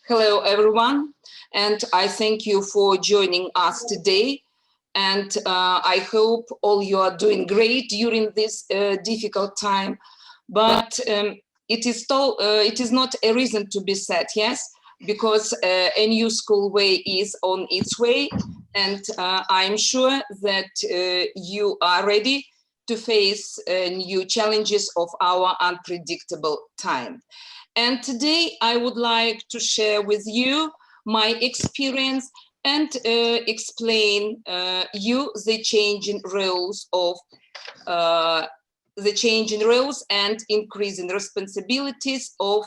Hello, everyone, and I thank you for joining us today. And I hope all you are doing great during this difficult time. But it is not a reason to be sad, yes, because a new school way is on its way, and I'm sure that you are ready to face new challenges of our unpredictable time. And today I would like to share with you my experience and explain you the changing roles of and increasing responsibilities of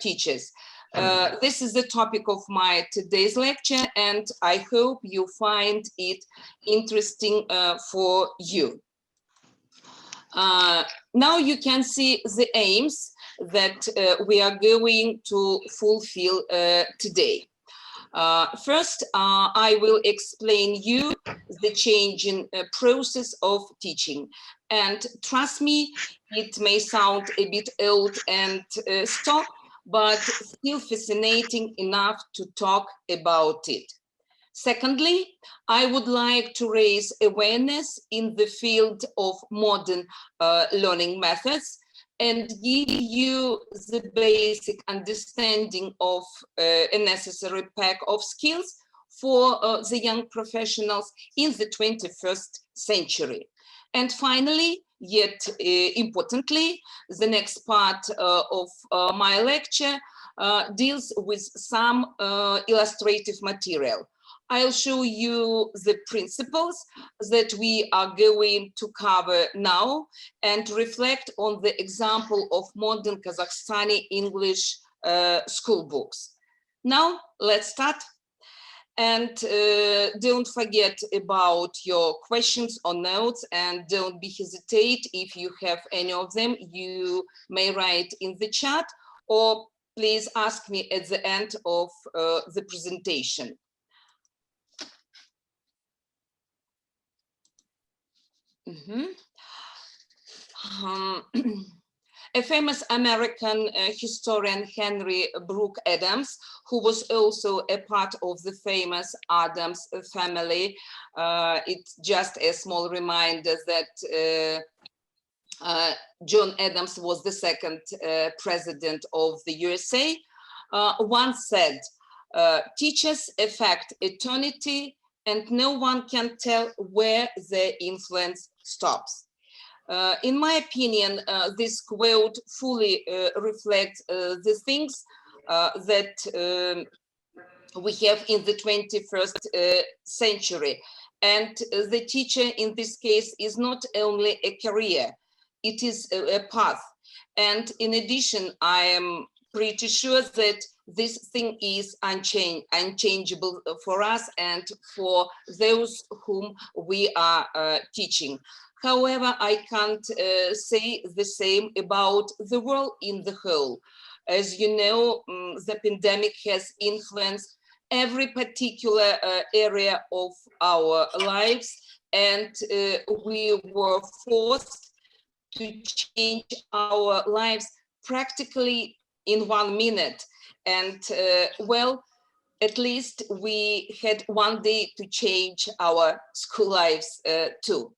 teachers. This is the topic of my today's lecture, and I hope you find it interesting for you. Now you can see the aims that we are going to fulfill today. First, I will explain you the changing process of teaching. And trust me, it may sound a bit old and stock, but still fascinating enough to talk about it. Secondly, I would like to raise awareness in the field of modern learning methods and give you the basic understanding of a necessary pack of skills for the young professionals in the 21st century. And finally, yet importantly, the next part of my lecture deals with some illustrative material. I'll show you the principles that we are going to cover now and reflect on the example of modern Kazakhstani English school books. Now, let's start. And don't forget about your questions or notes, and don't be hesitate if you have any of them. You may write in the chat, or please ask me at the end of the presentation. A famous American historian, Henry Brooke Adams, who was also a part of the famous Adams family. It's just a small reminder that John Adams was the second president of the USA, once said, teachers affect eternity, and no one can tell where their influence stops. In my opinion, this quote fully reflects the things that we have in the 21st century. And the teacher in this case is not only a career, it is a path. And in addition, I am pretty sure that this thing is unchangeable for us and for those whom we are teaching. However, I can't say the same about the world in the whole. As you know, the pandemic has influenced every particular area of our lives, and we were forced to change our lives practically in 1 minute. And well, at least we had one day to change our school lives too.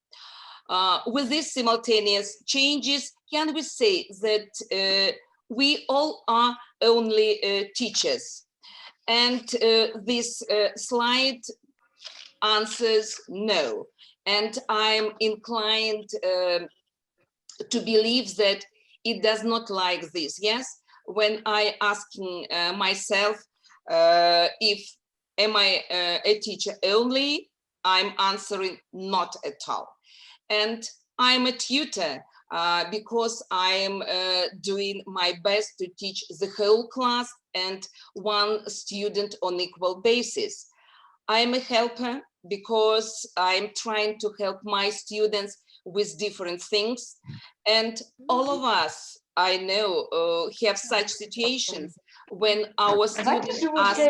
With these simultaneous changes, can we say that we all are only teachers? And this slide answers no. And I'm inclined to believe that it does not like this, yes? When I asking myself if am I a teacher only, I'm answering not at all. And I'm a tutor because I'm doing my best to teach the whole class and one student on equal basis. I'm a helper because I'm trying to help my students with different things. And all of us, I know, have such situations when our students ask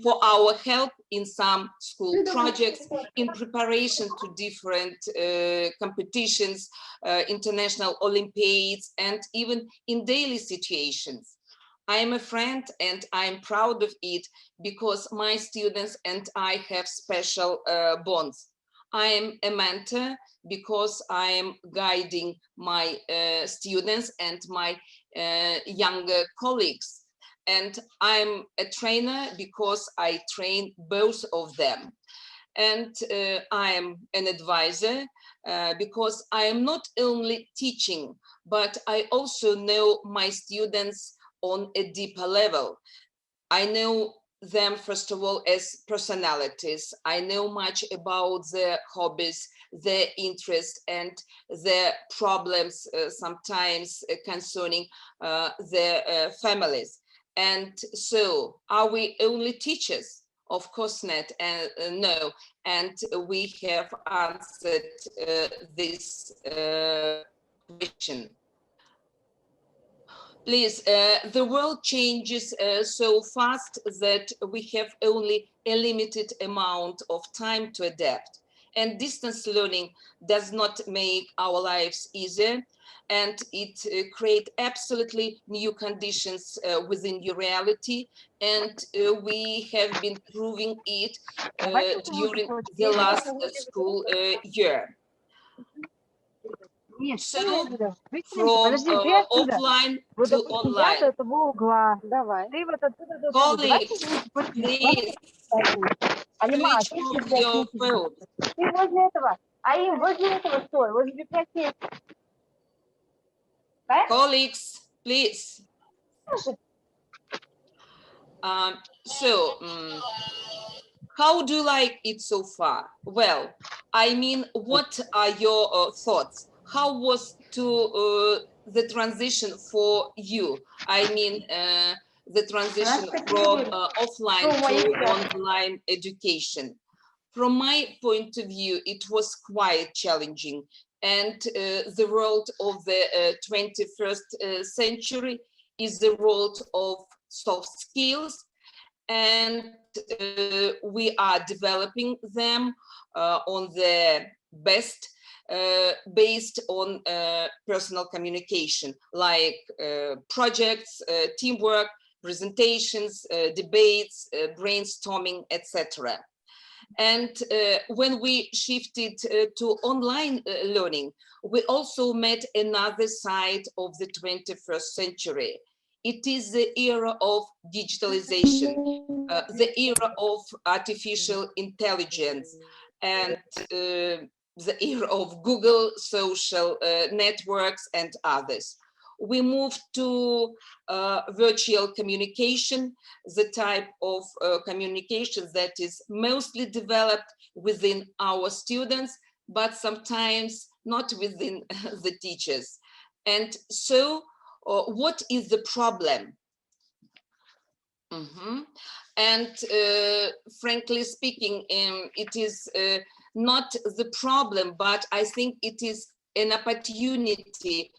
for our help in some school projects, in preparation to different competitions, international Olympiads, and even in daily situations. I am a friend and I'm proud of it because my students and I have special bonds. I am a mentor because I am guiding my students and my younger colleagues. And I'm a trainer because I train both of them. And I am an advisor because I am not only teaching, but I also know my students on a deeper level. I know them, first of all, as personalities. I know much about their hobbies, their interests, and their problems, sometimes concerning their families. And so, are we only teachers? Of course not, and no. And we have answered this question. Please, the world changes so fast that we have only a limited amount of time to adapt. And distance learning does not make our lives easier, and it creates absolutely new conditions within your reality. And we have been proving it during the last school year. So, from offline to online. Colleagues, please switch off your phone. Colleagues, please. How do you like it so far? Well, I mean, what are your thoughts? How was the transition for you? I mean, the transition from offline to online education. From my point of view, it was quite challenging. And the world of the 21st century is the world of soft skills, and we are developing them on the best based on personal communication, like projects, teamwork, presentations, debates, brainstorming, etc. And when we shifted to online learning, we also met another side of the 21st century. It is the era of digitalization, the era of artificial intelligence, and the era of Google, social networks, and others. We moved to virtual communication, the type of communication that is mostly developed within our students, but sometimes not within the teachers. And so, what is the problem? And frankly speaking, it is not the problem, but I think it is an opportunity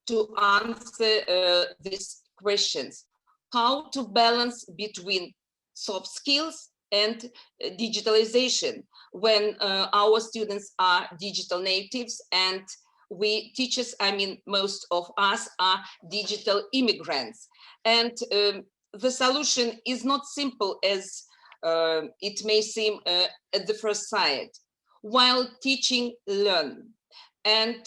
to answer these questions. How to balance between soft skills and digitalization when our students are digital natives, and we teachers, I mean, most of us are digital immigrants. And the solution is not simple as it may seem at the first sight. While teaching, learn. And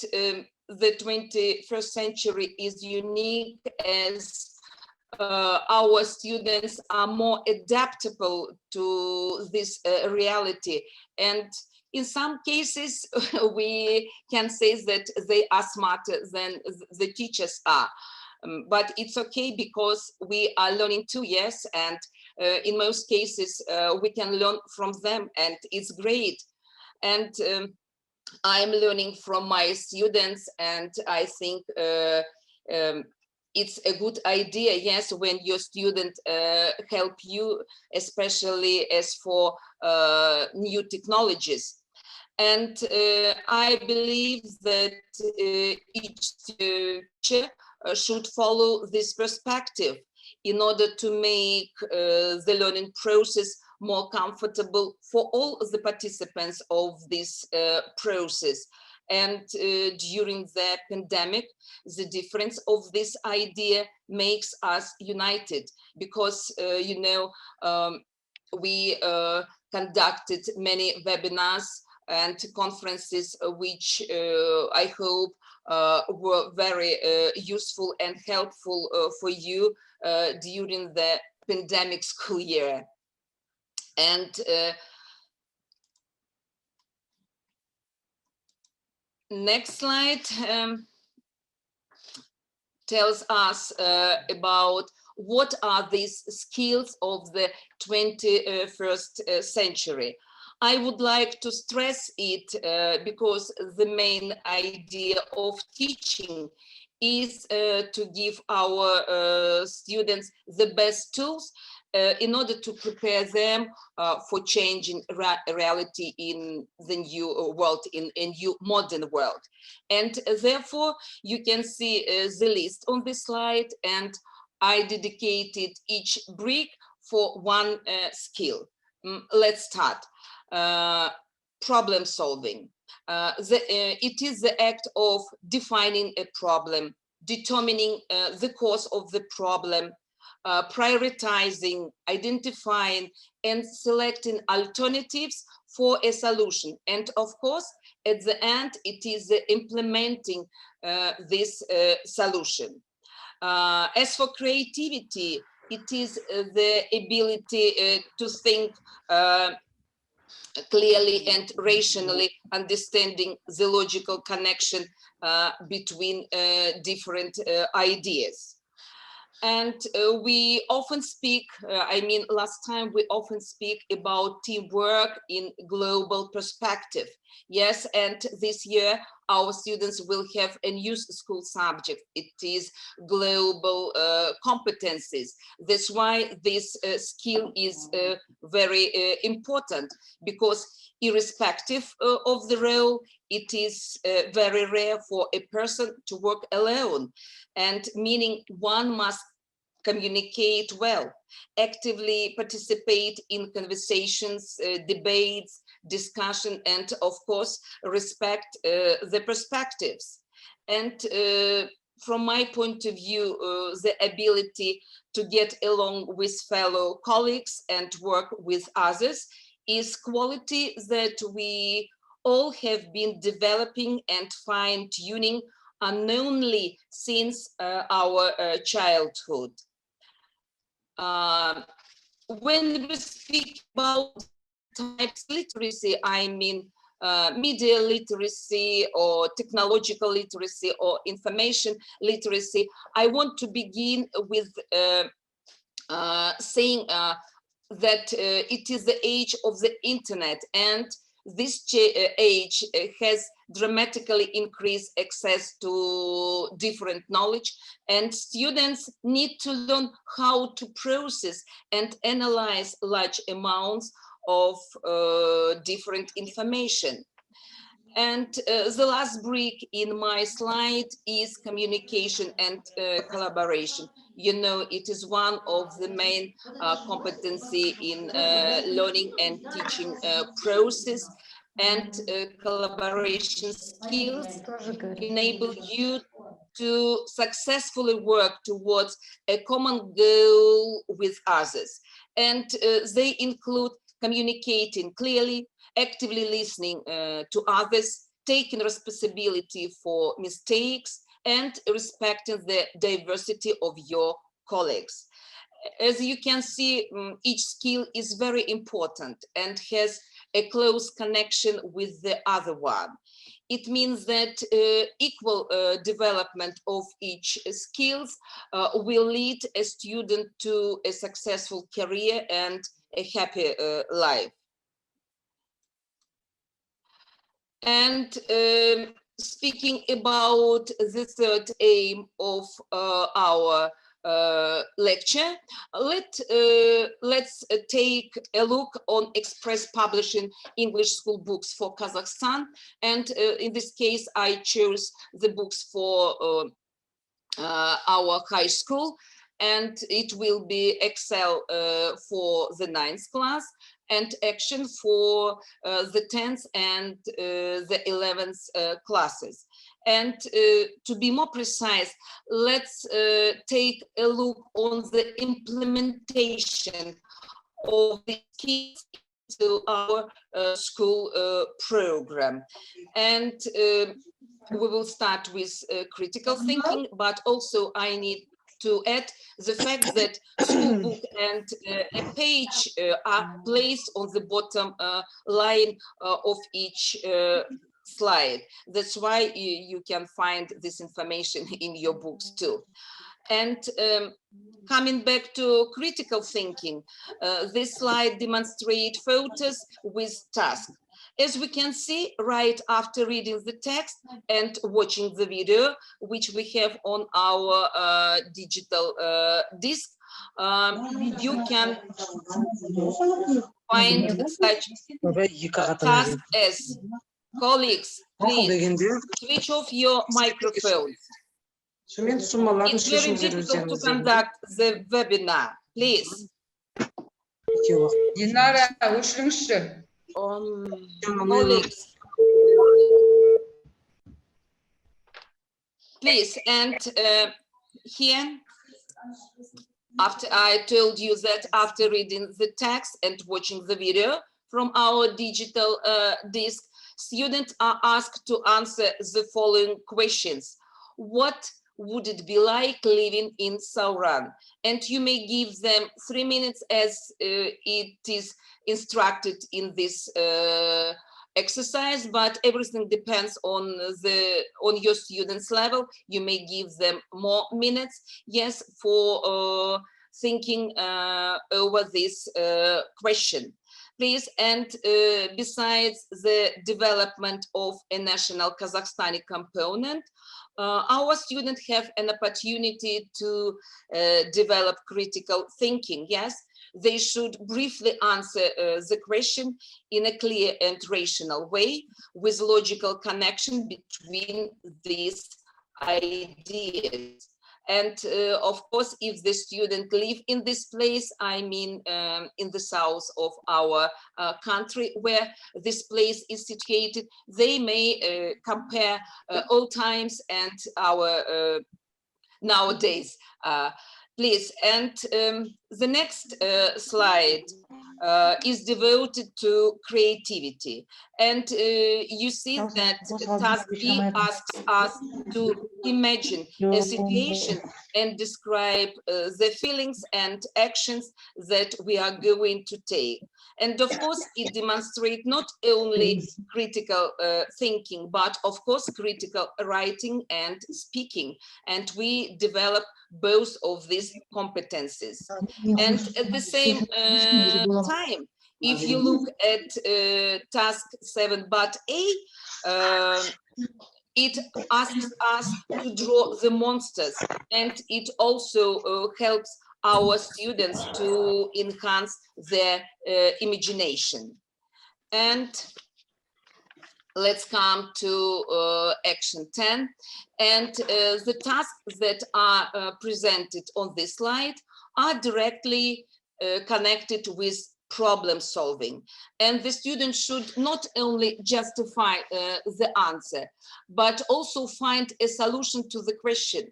the 21st century is unique as our students are more adaptable to this reality. And in some cases, we can say that they are smarter than the teachers are. But it's okay because we are learning too, yes, and in most cases we can learn from them, and it's great. And I'm learning from my students, and I think it's a good idea, yes, when your student help you, especially as for new technologies. And I believe that each teacher should follow this perspective in order to make the learning process more comfortable for all the participants of this process. And during the pandemic, the difference of this idea makes us united, because, you know, we conducted many webinars and conferences, which I hope were very useful and helpful for you during the pandemic school year. And next slide tells us about what are these skills of the 21st century. I would like to stress it because the main idea of teaching is to give our students the best tools in order to prepare them for changing reality in the new world, in a new modern world. And therefore, you can see the list on this slide, and I dedicated each brick for one skill. Let's start. Problem solving. It is the act of defining a problem, determining the cause of the problem, prioritizing, identifying, and selecting alternatives for a solution. And of course, at the end, it is implementing this solution. As for creativity, it is the ability to think clearly and rationally, understanding the logical connection between different ideas. And we often speak, I mean, last time we often speak about teamwork in global perspective. Yes, and this year our students will have a new school subject. It is global competencies. That's why this skill is very important, because irrespective of the role, it is very rare for a person to work alone, and meaning one must communicate well, actively participate in conversations, debates, discussion, and of course, respect the perspectives. And from my point of view, the ability to get along with fellow colleagues and work with others is quality that we all have been developing and fine-tuning unknowingly since our childhood. When we speak about types of literacy, I mean media literacy or technological literacy or information literacy. I want to begin with saying that it is the age of the internet, and this age has dramatically increased access to different knowledge, and students need to learn how to process and analyze large amounts of different information. And the last brick in my slide is communication and collaboration. You know, it is one of the main competency in learning and teaching process, and collaboration skills enable you to successfully work towards a common goal with others. And they include communicating clearly, actively listening to others, taking responsibility for mistakes, and respecting the diversity of your colleagues. As you can see, each skill is very important and has a close connection with the other one. It means that equal development of each skills will lead a student to a successful career and a happy life. And speaking about the third aim of our lecture, let's take a look on express publishing English school books for Kazakhstan. And in this case, I chose the books for our high school. and it will be Excel for the 9th class and action for the 10th and the 11th classes. And to be more precise, let's take a look on the implementation of the skills to our school program. And we will start with critical thinking, but also I need to add the fact that school book and a page are placed on the bottom line of each slide. That's why you can find this information in your books too. And coming back to critical thinking, this slide demonstrates photos with tasks. As we can see, right after reading the text and watching the video, which we have on our digital disc, you can find such tasks as, colleagues, please switch off your microphones. It's very difficult to conduct the webinar, please. Colleagues, please, and here, after I told you that after reading the text and watching the video from our digital disc, students are asked to answer the following questions. What would it be like living in Sauran? And you may give them 3 minutes as it is instructed in this exercise, but everything depends on your students' level. You may give them more minutes, yes, for thinking over this question. Please, and besides the development of a national Kazakhstani component, our students have an opportunity to develop critical thinking. Yes, they should briefly answer the question in a clear and rational way with logical connection between these ideas. And of course, if the student live in this place, I mean in the south of our country where this place is situated, they may compare old times and our nowadays. Please, and the next slide is devoted to creativity. And you see that task B asks us to imagine a situation and describe the feelings and actions that we are going to take. And of course, it demonstrates not only critical thinking, but of course, critical writing and speaking. And we develop both of these competencies. And at the same time, if you look at task 7 but A, it asks us to draw the monsters, and it also helps our students to enhance their imagination. And let's come to action 10. And the tasks that are presented on this slide are directly connected with problem solving. And the student should not only justify the answer, but also find a solution to the question.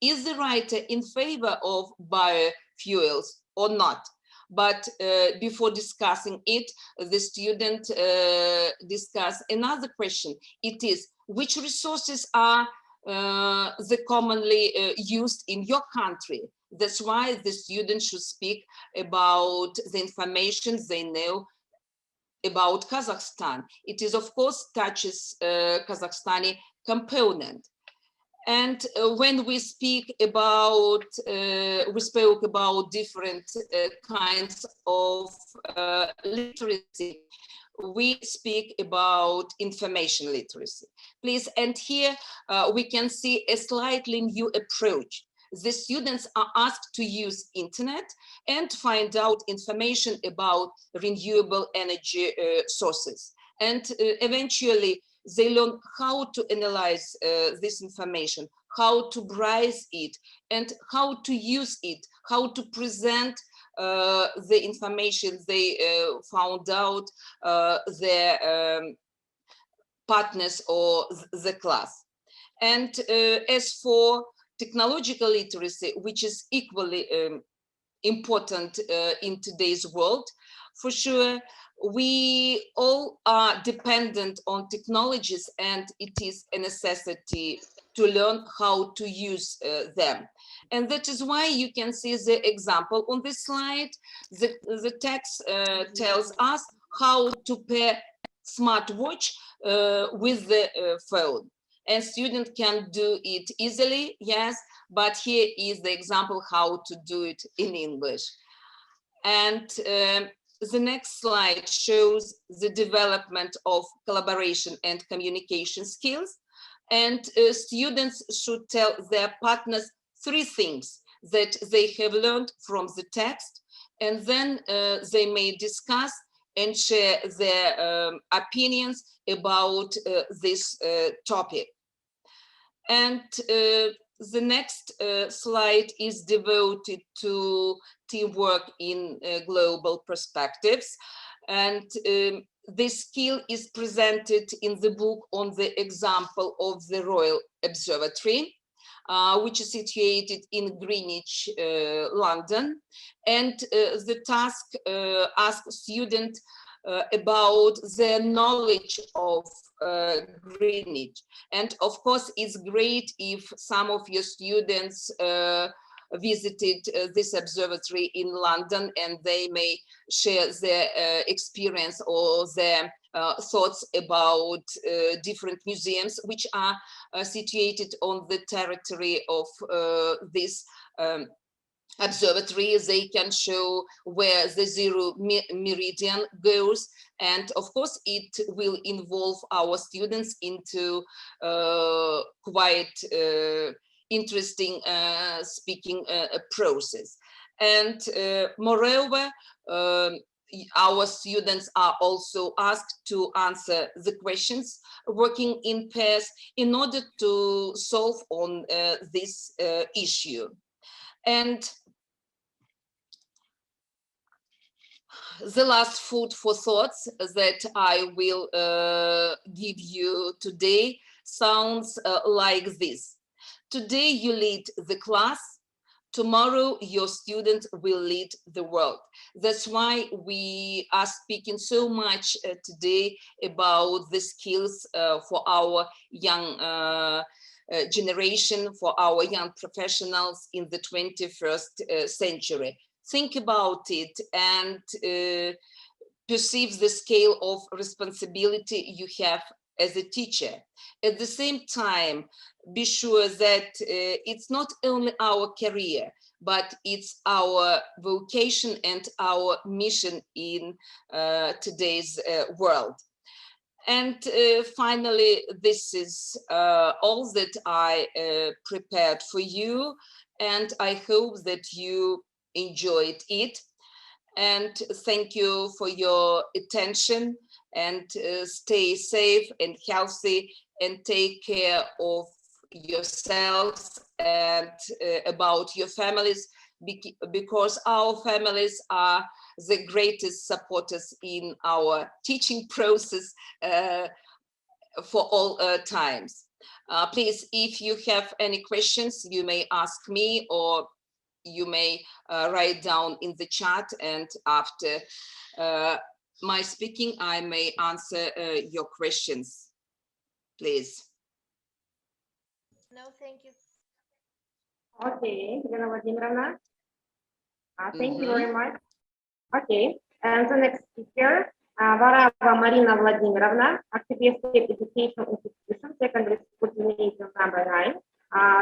Is the writer in favor of biofuels or not? But before discussing it, the student discuss another question. It is, which resources are the commonly used in your country? That's why the student should speak about the information they know about Kazakhstan. It is, of course, touches Kazakhstani component. And when we speak about, we spoke about different kinds of literacy, we speak about information literacy. Please, and here we can see a slightly new approach. The students are asked to use internet and find out information about renewable energy sources. And eventually they learn how to analyze this information, how to price it, and how to use it how to present the information they found out, their partners or the class. And as for technological literacy, which is equally important in today's world, for sure, we all are dependent on technologies, and it is a necessity to learn how to use them. And that is why you can see the example on this slide. The text tells us how to pair smartwatch with the phone. And student can do it easily, yes, but here is the example how to do it in English. And the next slide shows the development of collaboration and communication skills. And students should tell their partners 3 things that they have learned from the text, and then they may discuss and share their opinions about this topic. And the next slide is devoted to teamwork in global perspectives. And this skill is presented in the book on the example of the Royal Observatory, which is situated in Greenwich, London. And the task asks students about their knowledge of Greenwich. And of course, it's great if some of your students visited this observatory in London, and they may share their experience or their thoughts about different museums which are situated on the territory of this observatory. They can show where the zero meridian goes, and of course it will involve our students into quite interesting speaking process. And moreover, our students are also asked to answer the questions working in pairs in order to solve on this issue. And the last food for thoughts that I will give you today sounds like this. Today you lead the class, tomorrow your student will lead the world. That's why we are speaking so much today about the skills for our young generation, for our young professionals in the 21st century. Think about it and perceive the scale of responsibility you have as a teacher. At the same time, be sure that it's not only our career, but it's our vocation and our mission in today's world. And finally, this is all that I prepared for you, and I hope that you enjoyed it. And thank you for your attention, and stay safe and healthy, and take care of yourselves and about your families, because our families are the greatest supporters in our teaching process for all times. Please, if you have any questions, you may ask me, or you may write down in the chat, and after my speaking, I may answer your questions. Please. No, thank you. Okay, Елена Владимировна. Thank you very much. Okay, and the next speaker, Варава Марина Владимировна, Activity Education Institution, secondary school gymnasium number 9.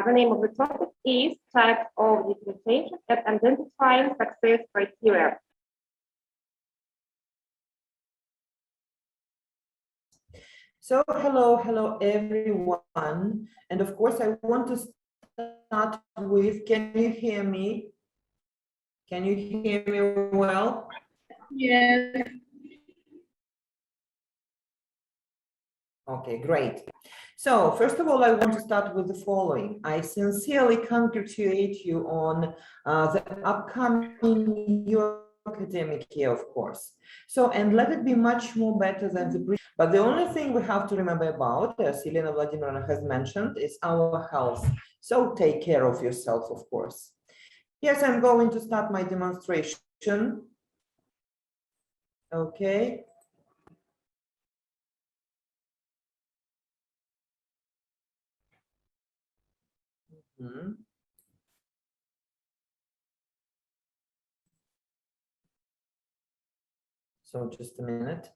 The name of the topic is Types of Differentiation and Identifying Success Criteria. So hello everyone, and of course I want to start with, can you hear me? Can you hear me well? Yes. Okay, great. So first of all, I want to start with the following. I sincerely congratulate you on the upcoming new academic year, of course. So, and let it be much more better than the previous. But the only thing we have to remember about, as Elena Vladimirovna has mentioned, is our health. So take care of yourself, of course. Yes, I'm going to start my demonstration. Okay. So just a minute.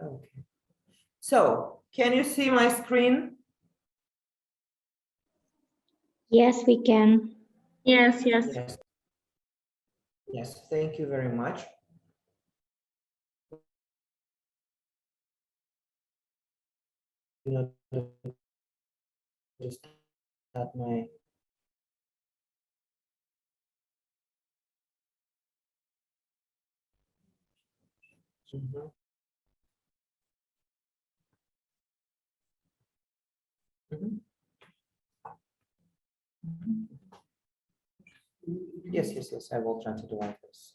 Okay. So can you see my screen? Yes, we can. Yes, yes. Yes. Yes, thank you very much. Just start my Yes, I will try to do like this.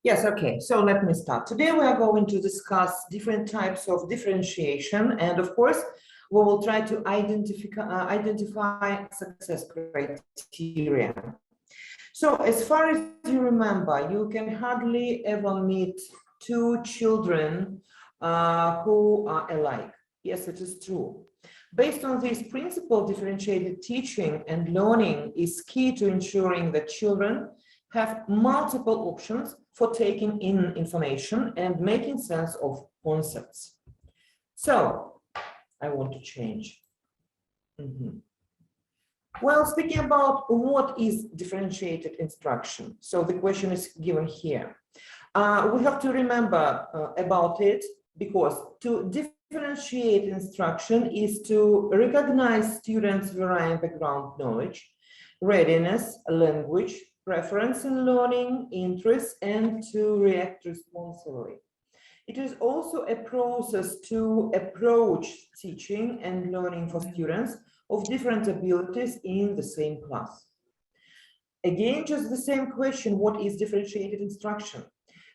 Yes, okay, so let me start. Today we are going to discuss different types of differentiation, and of course, we will try to identify success criteria. So as far as you remember, you can hardly ever meet two children who are alike. Yes, it is true. Based on this principle, differentiated teaching and learning is key to ensuring that children have multiple options for taking in information and making sense of concepts. So I want to change. Well, speaking about what is differentiated instruction. So the question is given here. We have to remember about it, because to differentiate instruction is to recognize students' varying background knowledge, readiness, language, preference in learning, interests, and to react responsibly. It is also a process to approach teaching and learning for students of different abilities in the same class. Again, just the same question, what is differentiated instruction?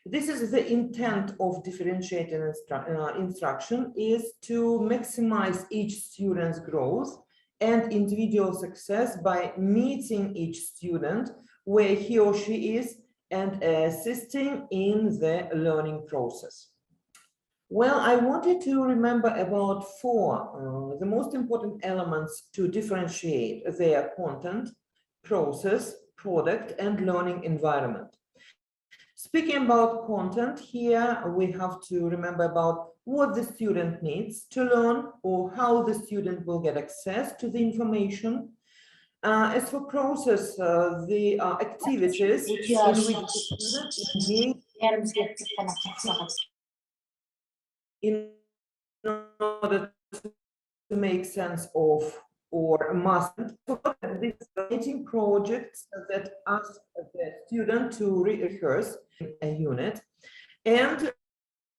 This is the intent of differentiated instruction, is to maximize each student's growth and individual success by meeting each student where he or she is and assisting in the learning process. Well, I wanted to remember about four the most important elements to differentiate their content, process, product, and learning environment. Speaking about content, here we have to remember about what the student needs to learn or how the student will get access to the information. As for process, the activities in which the student engages in order to make sense of or master these writing projects that ask the student to rehearse a unit, and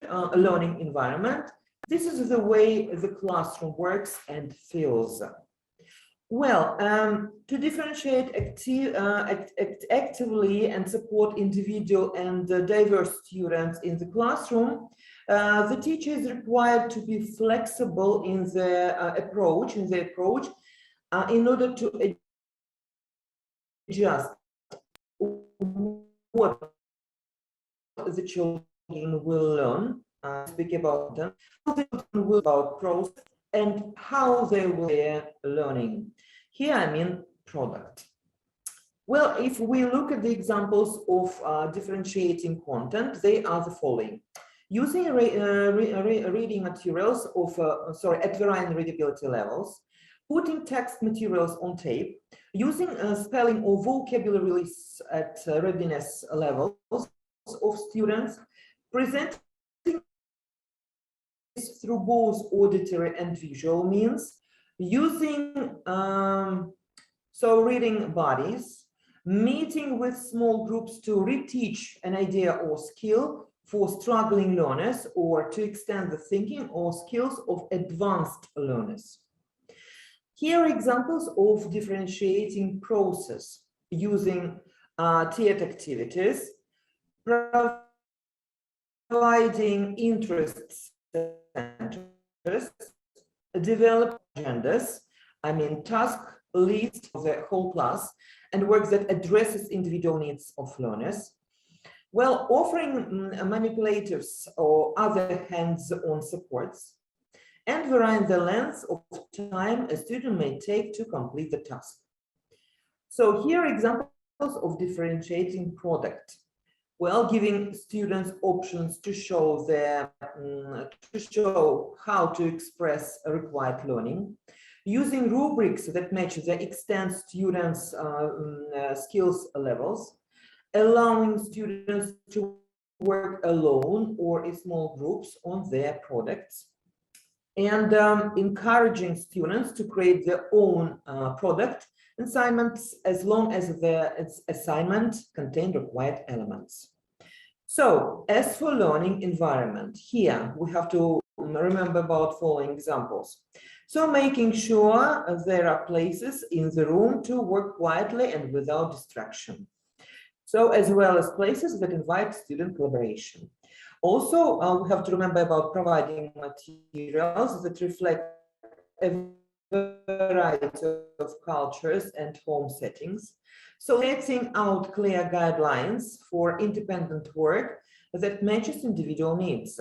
a learning environment. This is the way the classroom works and feels. Well, to differentiate actively and support individual and diverse students in the classroom, the teacher is required to be flexible in the approach, in order to adjust what the children will learn, speak about them, about process, and how they will be learning. Here I mean product. Well, if we look at the examples of differentiating content, they are the following. Using reading materials of, at varying readability levels, putting text materials on tape, using spelling or vocabulary lists at readiness levels of students, presenting through both auditory and visual means, using reading bodies, meeting with small groups to reteach an idea or skill for struggling learners or to extend the thinking or skills of advanced learners. Here are examples of differentiating process using tiered activities, providing interest centers, develop agendas, task list for the whole class, and work that addresses individual needs of learners, while offering manipulatives or other hands-on supports, and varying the length of time a student may take to complete the task. So here are examples of differentiating product. Well, giving students options to show how to express required learning, using rubrics that match the extent students' skills levels, allowing students to work alone or in small groups on their products, and encouraging students to create their own product assignments as long as the assignment contained required elements. So as for learning environment, here we have to remember about following examples. So making sure there are places in the room to work quietly and without distraction. So as well as places that invite student collaboration. Also, we have to remember about providing materials that reflect a variety of cultures and home settings. So setting out clear guidelines for independent work that matches individual needs,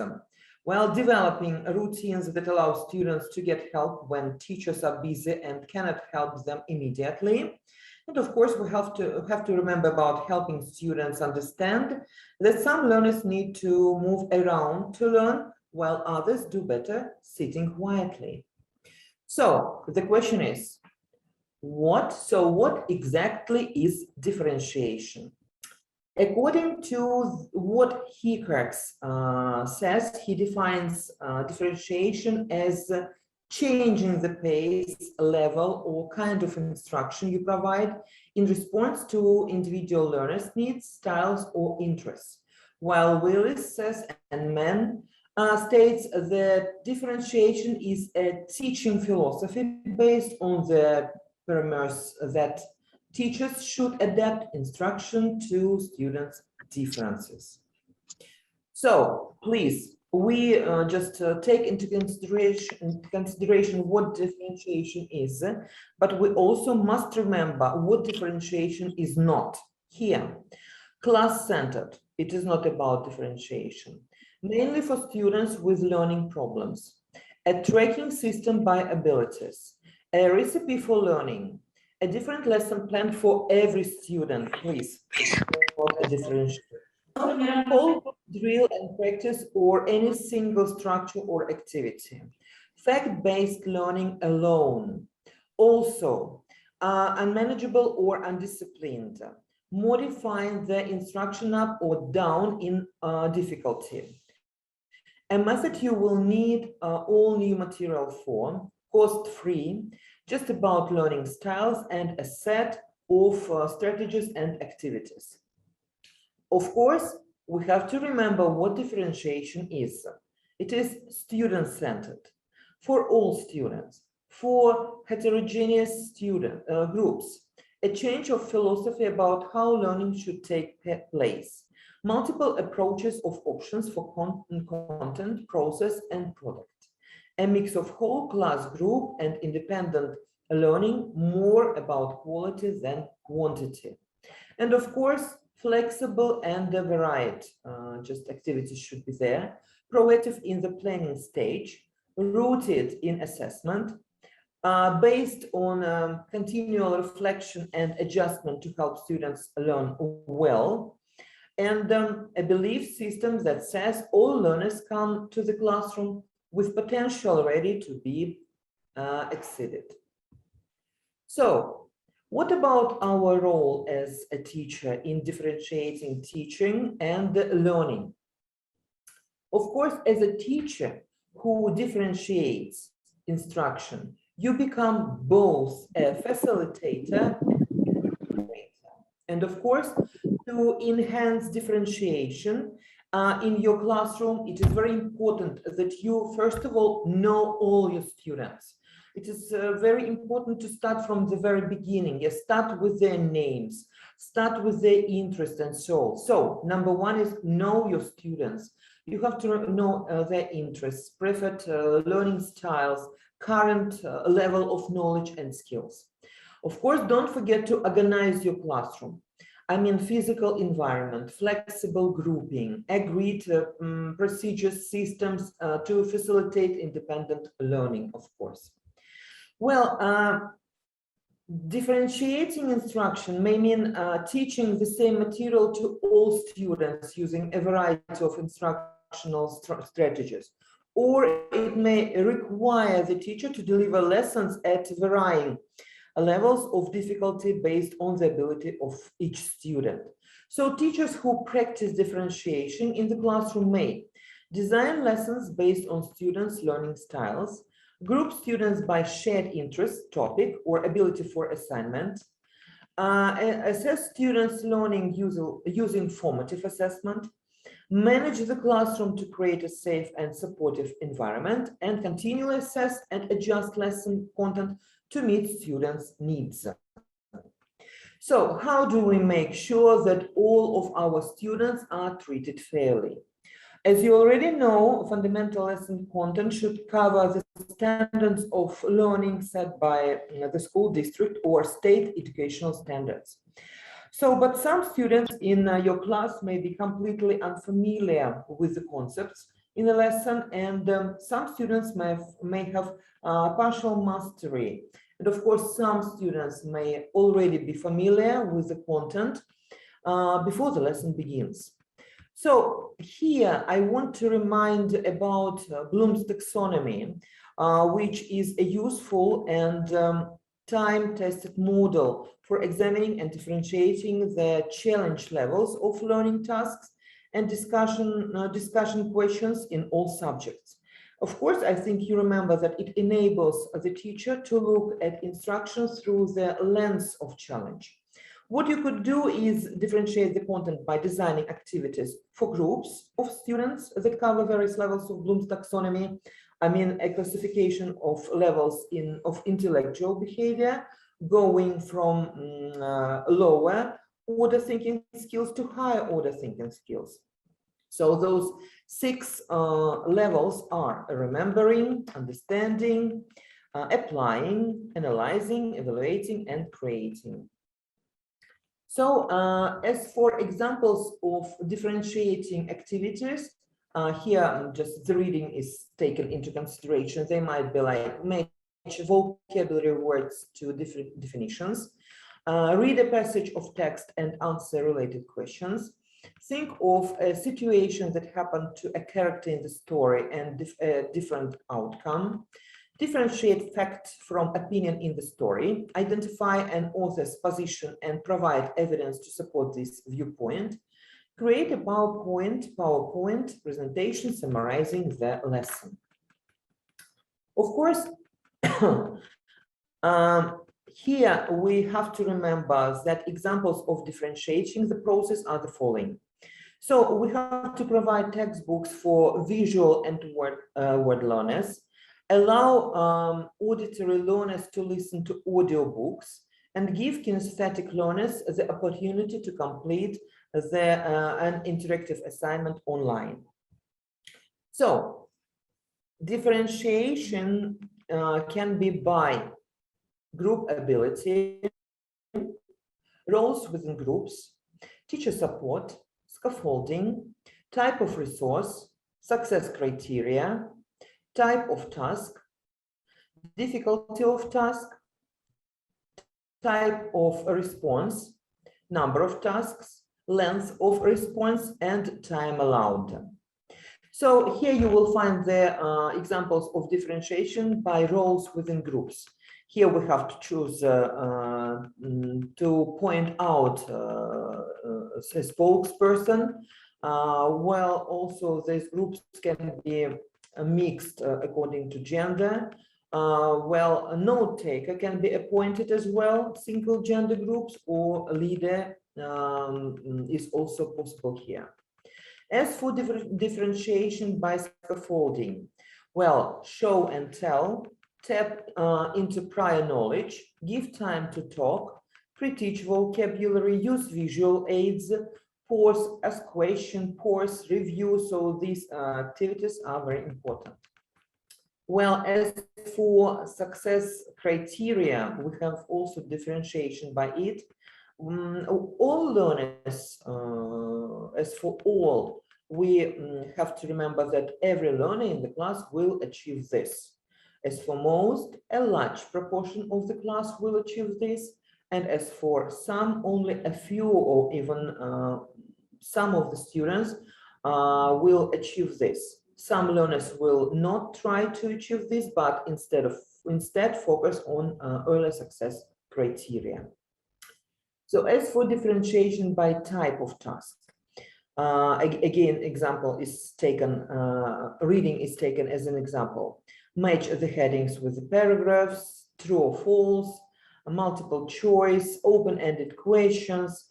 while developing routines that allow students to get help when teachers are busy and cannot help them immediately. And of course, we have to remember about helping students understand that some learners need to move around to learn, while others do better sitting quietly. So the question is, what exactly is differentiation? According to what Hickrax says, he defines differentiation as changing the pace, level, or kind of instruction you provide in response to individual learners' needs, styles, or interests. While Willis says, and Mann states that differentiation is a teaching philosophy based on the premise that teachers should adapt instruction to students' differences. So please, we just take into consideration what differentiation is, but we also must remember what differentiation is not. Here, class-centered, it is not about differentiation, mainly for students with learning problems, a tracking system by abilities, a recipe for learning, a different lesson plan for every student, please, not a differentiation. Whole drill and practice or any single structure or activity. Fact-based learning alone. Also, unmanageable or undisciplined. Modifying the instruction up or down in difficulty. A method you will need all new material for, cost-free, just about learning styles and a set of strategies and activities. Of course, we have to remember what differentiation is. It is student-centered, for all students, for heterogeneous student groups, a change of philosophy about how learning should take place, multiple approaches of options for content, process, and product, a mix of whole class group and independent learning, more about quality than quantity. And of course, flexible and varied, just activities should be there, proactive in the planning stage, rooted in assessment, based on continual reflection and adjustment to help students learn well, and a belief system that says all learners come to the classroom with potential ready to be exceeded. So, what about our role as a teacher in differentiating teaching and learning? Of course, as a teacher who differentiates instruction, you become both a facilitator and a creator. And of course, to enhance differentiation in your classroom, it is very important that you, first of all, know all your students. It is very important to start from the very beginning. You start with their names, start with their interests and so on. So number one is know your students. You have to know their interests, preferred learning styles, current level of knowledge and skills. Of course, don't forget to organize your classroom. I mean, physical environment, flexible grouping, agreed procedures, systems to facilitate independent learning, of course. Well, differentiating instruction may mean teaching the same material to all students using a variety of instructional strategies, or it may require the teacher to deliver lessons at varying levels of difficulty based on the ability of each student. So teachers who practice differentiation in the classroom may design lessons based on students' learning styles, group students by shared interest, topic, or ability for assignment, assess students' learning using formative assessment, manage the classroom to create a safe and supportive environment, and continually assess and adjust lesson content to meet students' needs. So how do we make sure that all of our students are treated fairly? As you already know, fundamental lesson content should cover the standards of learning set by the school district or state educational standards. So, but some students in your class may be completely unfamiliar with the concepts in a lesson, and some students may have partial mastery. And of course, some students may already be familiar with the content before the lesson begins. So here I want to remind about Bloom's taxonomy, which is a useful and time-tested model for examining and differentiating the challenge levels of learning tasks and discussion questions in all subjects. Of course, I think you remember that it enables the teacher to look at instruction through the lens of challenge. What you could do is differentiate the content by designing activities for groups of students that cover various levels of Bloom's taxonomy. I mean, a classification of levels of intellectual behavior, going from lower order thinking skills to higher order thinking skills. So those 6 levels are remembering, understanding, applying, analyzing, evaluating, and creating. So as for examples of differentiating activities, here just the reading is taken into consideration. They might be like match vocabulary words to different definitions, read a passage of text and answer related questions, think of a situation that happened to a character in the story and a different outcome, differentiate fact from opinion in the story, identify an author's position and provide evidence to support this viewpoint, create a PowerPoint presentation summarizing the lesson. Of course, here we have to remember that examples of differentiating the process are the following. So we have to provide textbooks for visual and word learners, allow auditory learners to listen to audiobooks, and give kinesthetic learners the opportunity to complete an interactive assignment online. So differentiation can be by group ability, roles within groups, teacher support, scaffolding, type of resource, success criteria, type of task, difficulty of task, type of response, number of tasks, length of response, and time allowed. So here you will find the examples of differentiation by roles within groups. Here we have to choose to point out a spokesperson. Well, also these groups can be mixed according to gender, Well, a note taker can be appointed as well, single gender groups, or a leader is also possible here. As for differentiation by scaffolding, well, show and tell, tap into prior knowledge, give time to talk, pre-teach vocabulary, use visual aids, pause, ask question, pause, review. So these activities are very important. Well, as for success criteria, we have also differentiation by it. All learners, as for all, we have to remember that every learner in the class will achieve this. As for most, a large proportion of the class will achieve this. And as for some, only a few or even some of the students will achieve this. Some learners will not try to achieve this, but instead focus on early success criteria. So as for differentiation by type of task, again, example is taken, reading is taken as an example. Match the headings with the paragraphs, true or false, multiple choice, open-ended questions,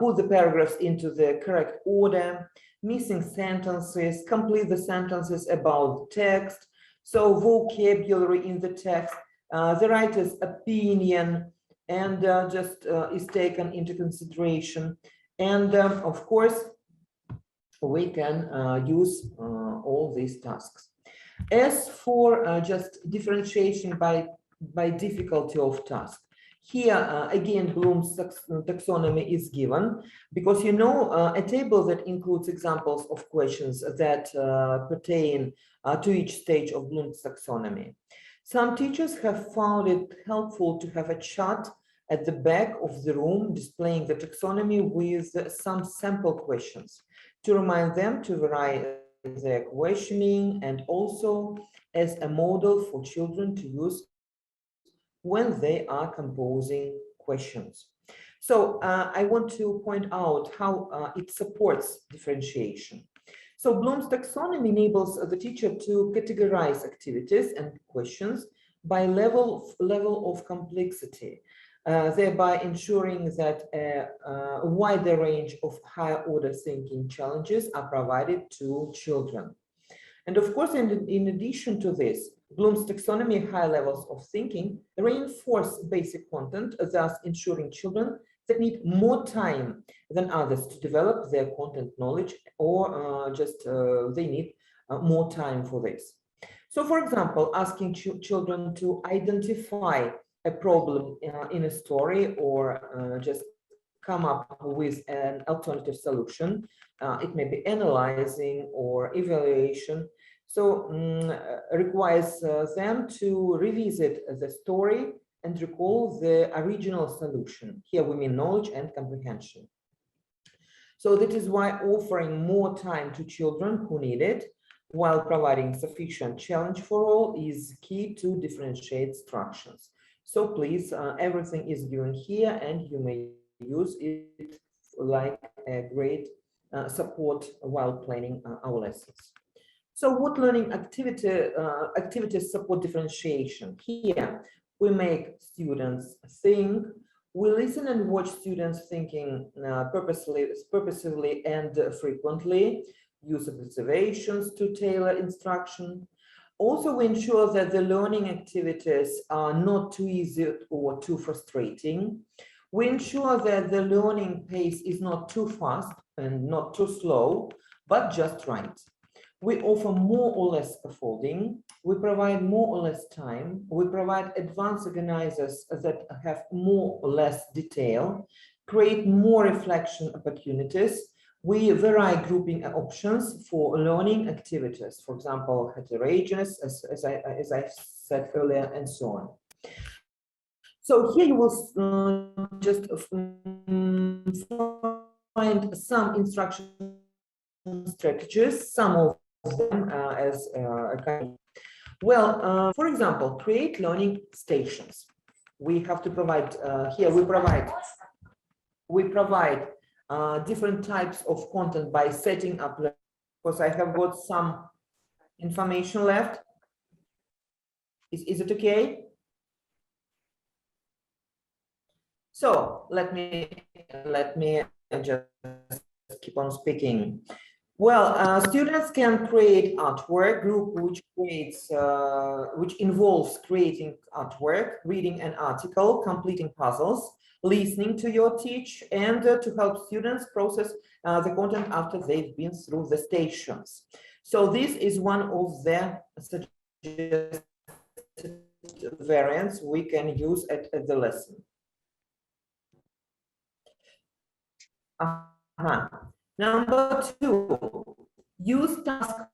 put the paragraphs into the correct order, missing sentences, complete the sentences about the text, so vocabulary in the text, the writer's opinion, and just is taken into consideration. And of course, we can use all these tasks. As for just differentiation by difficulty of task, here again Bloom's taxonomy is given, because you know a table that includes examples of questions that pertain to each stage of Bloom's taxonomy. Some teachers have found it helpful to have a chart at the back of the room displaying the taxonomy with some sample questions to remind them to vary their questioning, and also as a model for children to use when they are composing questions. So I want to point out how it supports differentiation. So Bloom's taxonomy enables the teacher to categorize activities and questions by level of complexity, thereby ensuring that a wider range of higher order thinking challenges are provided to children. And of course, in addition to this, Bloom's taxonomy high levels of thinking reinforce basic content, thus ensuring children that need more time than others to develop their content knowledge, or they need more time for this. So for example, asking children to identify a problem in a story, or just come up with an alternative solution. It may be analyzing or evaluation. So requires them to revisit the story and recall the original solution. Here we mean knowledge and comprehension. So that is why offering more time to children who need it, while providing sufficient challenge for all, is key to differentiate instructions. So please, everything is given here, and you may use it like a great support while planning our lessons. So what learning activities support differentiation? Here, we make students think, we listen and watch students thinking purposefully and frequently, use observations to tailor instruction. Also, we ensure that the learning activities are not too easy or too frustrating. We ensure that the learning pace is not too fast and not too slow, but just right. We offer more or less scaffolding. We provide more or less time. We provide advanced organizers that have more or less detail, create more reflection opportunities. We vary grouping options for learning activities, for example, heterogeneous, as I said earlier, and so on. So here you will just find some instruction strategies, some of them as a kind. Well, for example, create learning stations. We have to provide here. We provide different types of content by setting up. Because I have got some information left. Is it okay? So let me just keep on speaking. Well, students can create artwork group which involves creating artwork, reading an article, completing puzzles, listening to your teach, and to help students process the content after they've been through the stations. So this is one of the suggested variants we can use at the lesson. Number 2, use tasks.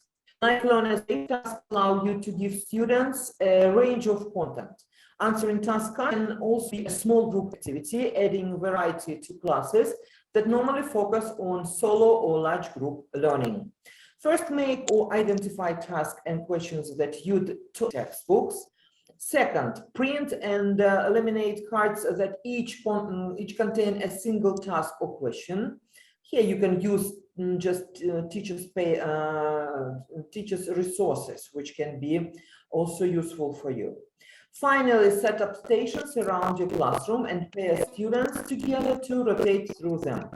Like learners, tasks allow you to give students a range of content. Answering tasks can also be a small group activity, adding variety to classes that normally focus on solo or large group learning. First, make or identify tasks and questions that you'd taught textbooks. Second, print and eliminate cards that each contain a single task or question. Here you can use just teachers' resources, which can be also useful for you. Finally, set up stations around your classroom and pair students together to rotate through them.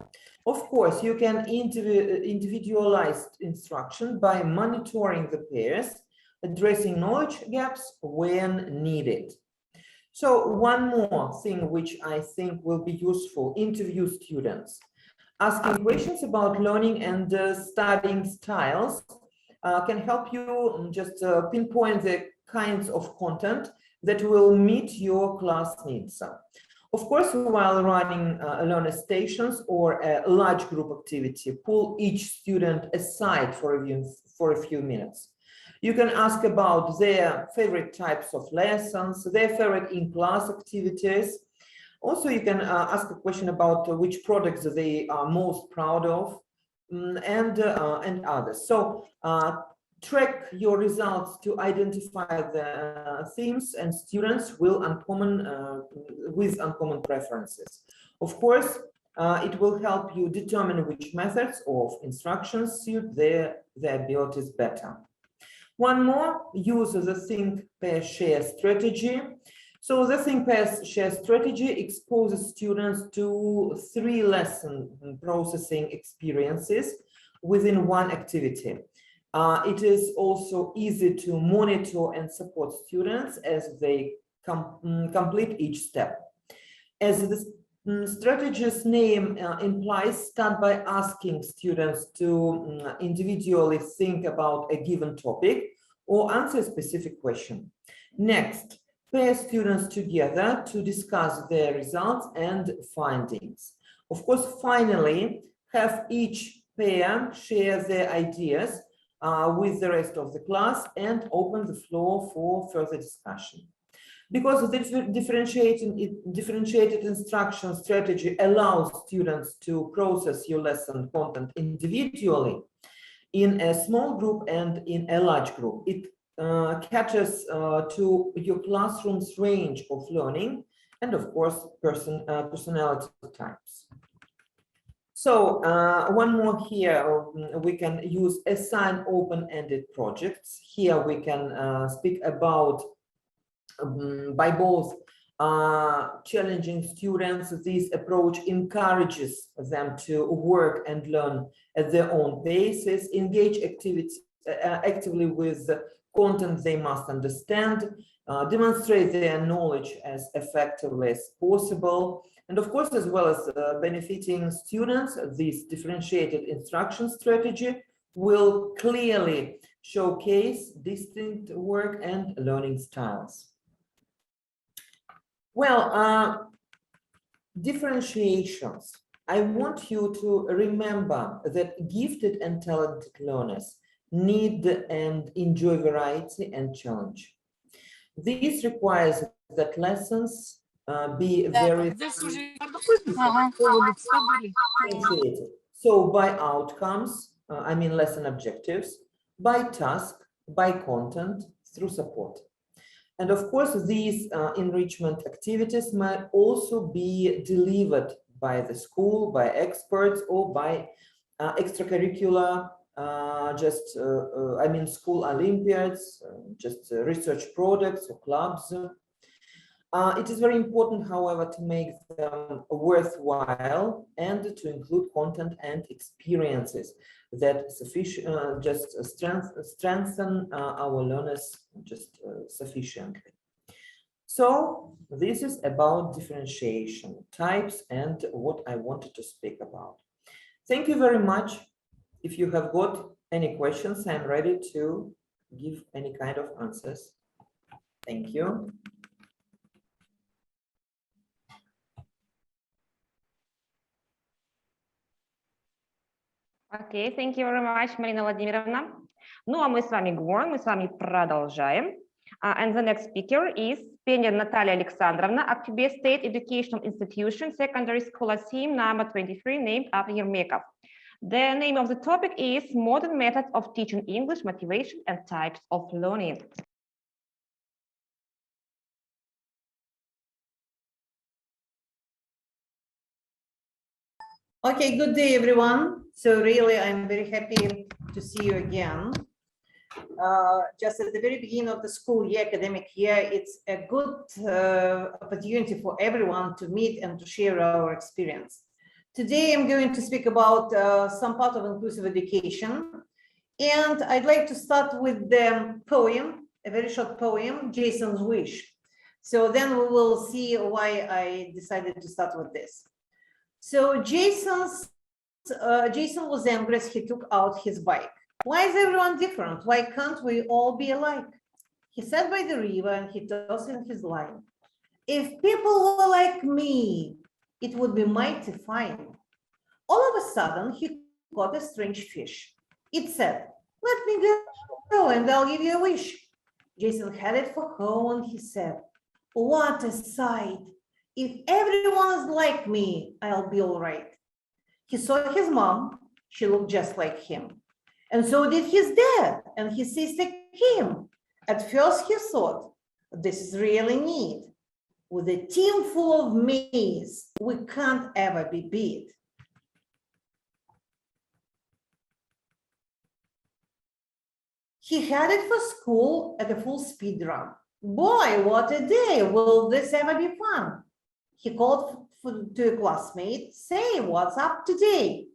Of course, you can individualize instruction by monitoring the pairs, addressing knowledge gaps when needed. So one more thing which I think will be useful: interview students. Asking questions about learning and studying styles can help you just pinpoint the kinds of content that will meet your class needs. Of course, while running learner stations or a large group activity, pull each student aside for a few minutes. You can ask about their favorite types of lessons, their favorite in-class activities. Also, you can ask a question about which products they are most proud of, and others. So track your results to identify the themes and students will with uncommon preferences. Of course, it will help you determine which methods of instruction suit their abilities better. One more, use the think, pair, share strategy. So the think, pair, share strategy exposes students to 3 lesson processing experiences within one activity. It is also easy to monitor and support students as they complete each step. As the strategy's name implies, start by asking students to individually think about a given topic or answer a specific question. Next, pair students together to discuss their results and findings. Of course, finally, have each pair share their ideas with the rest of the class and open the floor for further discussion. Because the differentiated instruction strategy allows students to process your lesson content individually, in a small group and in a large group. It caters to your classroom's range of learning and, of course, personality types. So one more here, we can use assign open-ended projects. Here we can speak about by both challenging students. This approach encourages them to work and learn at their own paces, engage actively with the content they must understand, demonstrate their knowledge as effectively as possible. And of course, as well as benefiting students, this differentiated instruction strategy will clearly showcase distinct work and learning styles. Well, differentiations. I want you to remember that gifted and talented learners need and enjoy variety and challenge. This requires that lessons be very differentiated. So by outcomes, I mean lesson objectives, by task, by content, through support. And of course, these enrichment activities might also be delivered by the school, by experts, or by extracurricular I mean, school Olympiads, research projects or clubs. It is very important, however, to make them worthwhile and to include content and experiences that strengthen our learners sufficiently. So this is about differentiation, types, and what I wanted to speak about. Thank you very much. If you have got any questions, I'm ready to give any kind of answers. Thank you. Окей, thank you very much, Марина Владимировна. Ну, а мы с вами говорим, мы с вами продолжаем. And the next speaker is Пенер Наталья Александровна, Актюбе State Educational Institution, Secondary School Asim number 23, named after Yermekov. The name of the topic is Modern Methods of Teaching English, Motivation and Types of Learning. Okay, good day, everyone. So really, I'm very happy to see you again. Just at the very beginning of the school year, academic year, it's a good opportunity for everyone to meet and to share our experience. Today, I'm going to speak about some part of inclusive education. And I'd like to start with the poem, a very short poem, Jason's Wish. So then we will see why I decided to start with this. So Jason was angry as he took out his bike. Why is everyone different? Why can't we all be alike? He sat by the river and he tossed in his line. If people were like me, it would be mighty fine. All of a sudden, he caught a strange fish. It said, "Let me go and I'll give you a wish." Jason headed for home and he said, "What a sight. If everyone is like me, I'll be all right." He saw his mom. She looked just like him. And so did his dad and his sister Kim. At first he thought, this is really neat. With a team full of me's, we can't ever be beat. He headed for school at a full speed run. Boy, what a day. Will this ever be fun? He called to a classmate, say, what's up today?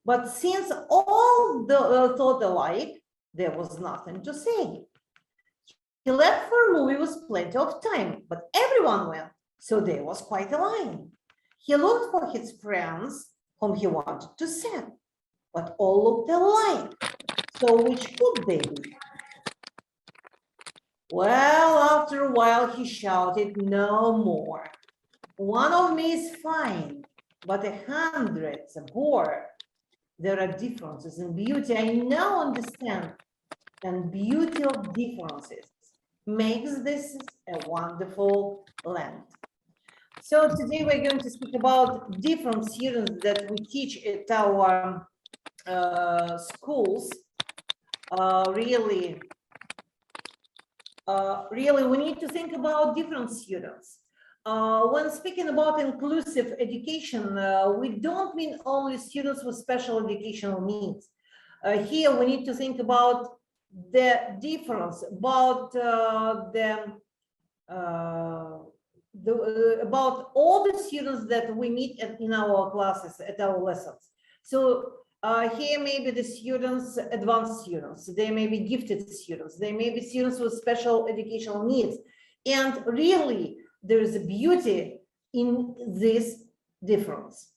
But since all thought alike, there was nothing to say. He left for a movie with plenty of time, but everyone went, so there was quite a line. He looked for his friends whom he wanted to send, but all looked alike. So which could they be? Well, after a while, he shouted, no more. One of me is fine, but 100's a bore. There are differences in beauty, I now understand. And beauty of differences makes this a wonderful land. So today we're going to speak about different students that we teach at our schools. Really, we need to think about different students. When speaking about inclusive education, we don't mean only students with special educational needs. Here we need to think about the difference, about about all the students that we meet in our classes, at our lessons. So here may be the students, advanced students, they may be gifted students, they may be students with special educational needs. And really, there is a beauty in this difference.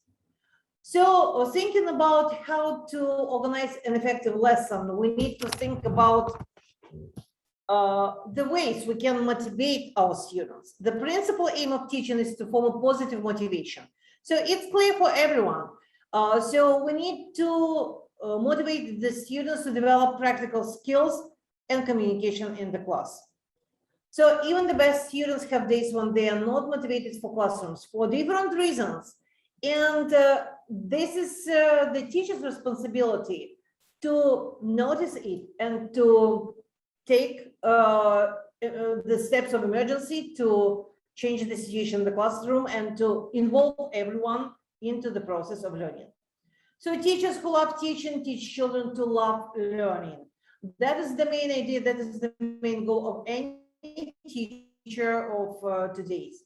So thinking about how to organize an effective lesson, we need to think about the ways we can motivate our students. The principal aim of teaching is to form a positive motivation. So it's clear for everyone. So we need to motivate the students to develop practical skills and communication in the class. So even the best students have days when they are not motivated for classrooms for different reasons. And this is the teacher's responsibility to notice it and to take the steps of emergency to change the situation in the classroom and to involve everyone into the process of learning. So teachers who love teaching teach children to love learning. That is the main idea, that is the main goal of any teacher of today's.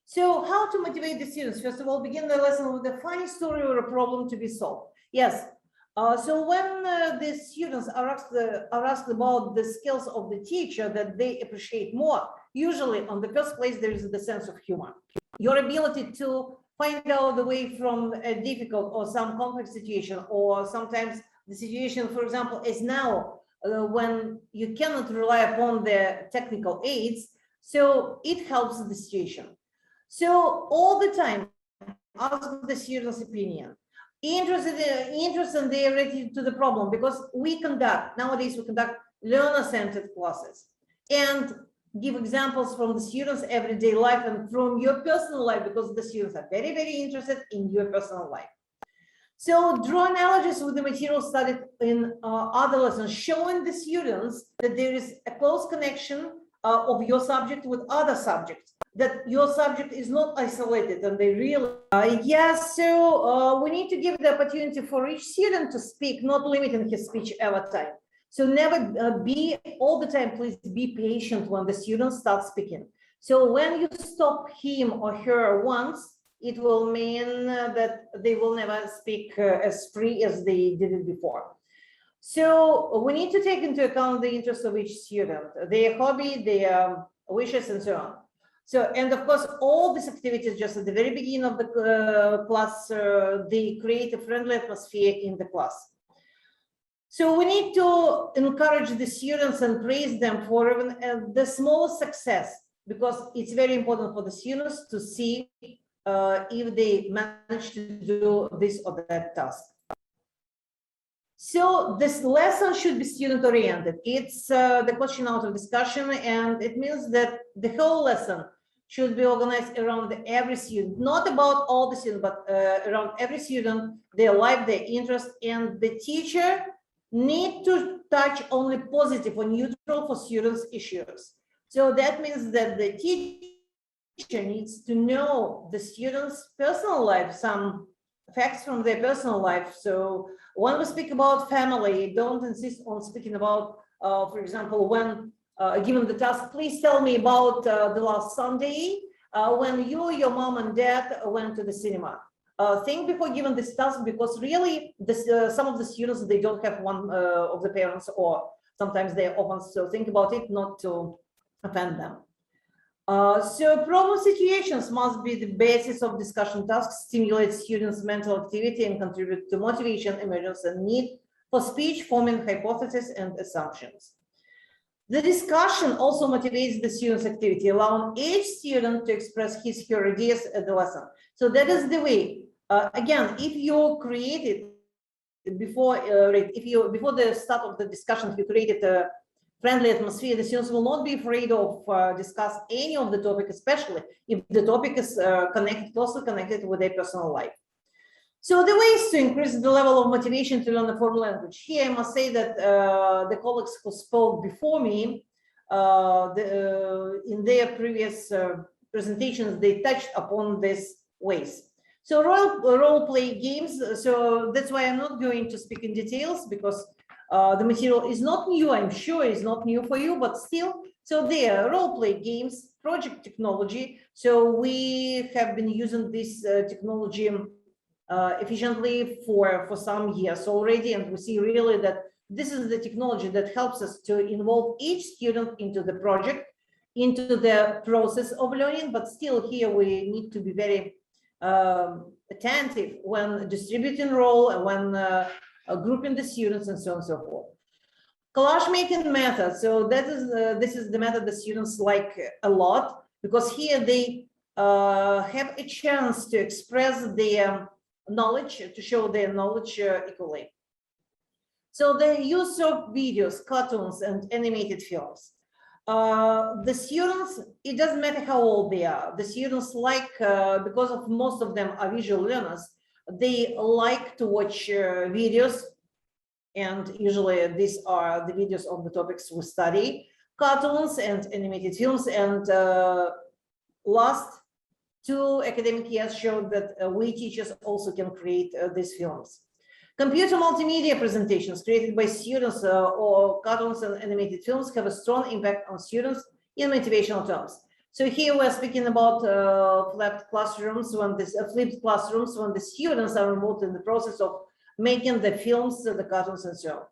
So how to motivate the students? First of all, begin the lesson with a funny story or a problem to be solved. Yes. So when the students are asked about the skills of the teacher that they appreciate more, usually on the first place, there is the sense of humor. Your ability to find out the way from a difficult or some complex situation, or sometimes the situation, for example, is now when you cannot rely upon the technical aids, so it helps the situation. So all the time, ask the student's opinion. Interest and they are ready to the problem, because nowadays we conduct learner-centered classes and give examples from the students' everyday life and from your personal life, because the students are very, very interested in your personal life. So draw analogies with the material studied in other lessons, showing the students that there is a close connection of your subject with other subjects, that your subject is not isolated, and they really so we need to give the opportunity for each student to speak, not limiting his speech every time. So never be all the time, please be patient when the student starts speaking. So when you stop him or her once, it will mean that they will never speak as free as they did it before. So we need to take into account the interests of each student, their hobby, their wishes, and so on. So, and of course, all these activities just at the very beginning of the class, they create a friendly atmosphere in the class. So we need to encourage the students and praise them for even the smallest success, because it's very important for the students to see if they manage to do this or that task. So this lesson should be student-oriented. It's the question out of discussion, and it means that the whole lesson should be organized around every student, not about all the students, but around every student, their life, their interest, and the teacher need to touch only positive or neutral for students' issues. So that means that the teacher needs to know the students' personal life, some facts from their personal life. So when we speak about family, don't insist on speaking about, for example, when given the task, please tell me about the last Sunday when you, your mom and dad went to the cinema. Think before giving this task, because really some of the students, they don't have one of the parents, or sometimes they're orphans. So think about it, not to offend them. So problem situations must be the basis of discussion tasks, stimulate students' mental activity, and contribute to motivation, emergence, and need for speech, forming hypotheses and assumptions. The discussion also motivates the students' activity, allowing each student to express his or her ideas at the lesson. So that is the way. Again, if you created before the start of the discussion, if you created a friendly atmosphere, the students will not be afraid of discuss any of the topic, especially if the topic is closely connected with their personal life. So the ways to increase the level of motivation to learn a foreign language. Here, I must say that the colleagues who spoke before me, in their previous presentations, they touched upon these ways. So role play games. So that's why I'm not going to speak in details, because the material is not new. I'm sure it's not new for you, but still. So there are role play games, project technology. So we have been using this technology efficiently for some years already, and we see really that this is the technology that helps us to involve each student into the project, into the process of learning. But still here we need to be very attentive when distributing role, when grouping the students, and so on and so forth. Collage making method. So that is this is the method the students like a lot, because here they have a chance to express their knowledge, to show their knowledge equally. So the use of videos, cartoons, and animated films. The students, it doesn't matter how old they are, the students like, because of most of them are visual learners, they like to watch videos, and usually these are the videos on the topics we study, cartoons and animated films. And last 2 academic years showed that we teachers also can create these films. Computer multimedia presentations created by students or cartoons and animated films have a strong impact on students in motivational terms. So here we're speaking about flipped classrooms when the students are involved in the process of making the films, the cartoons and so on.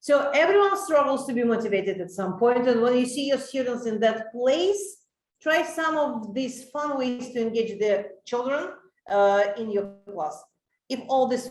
So everyone struggles to be motivated at some point, and when you see your students in that place, try some of these fun ways to engage the children in your class. If all this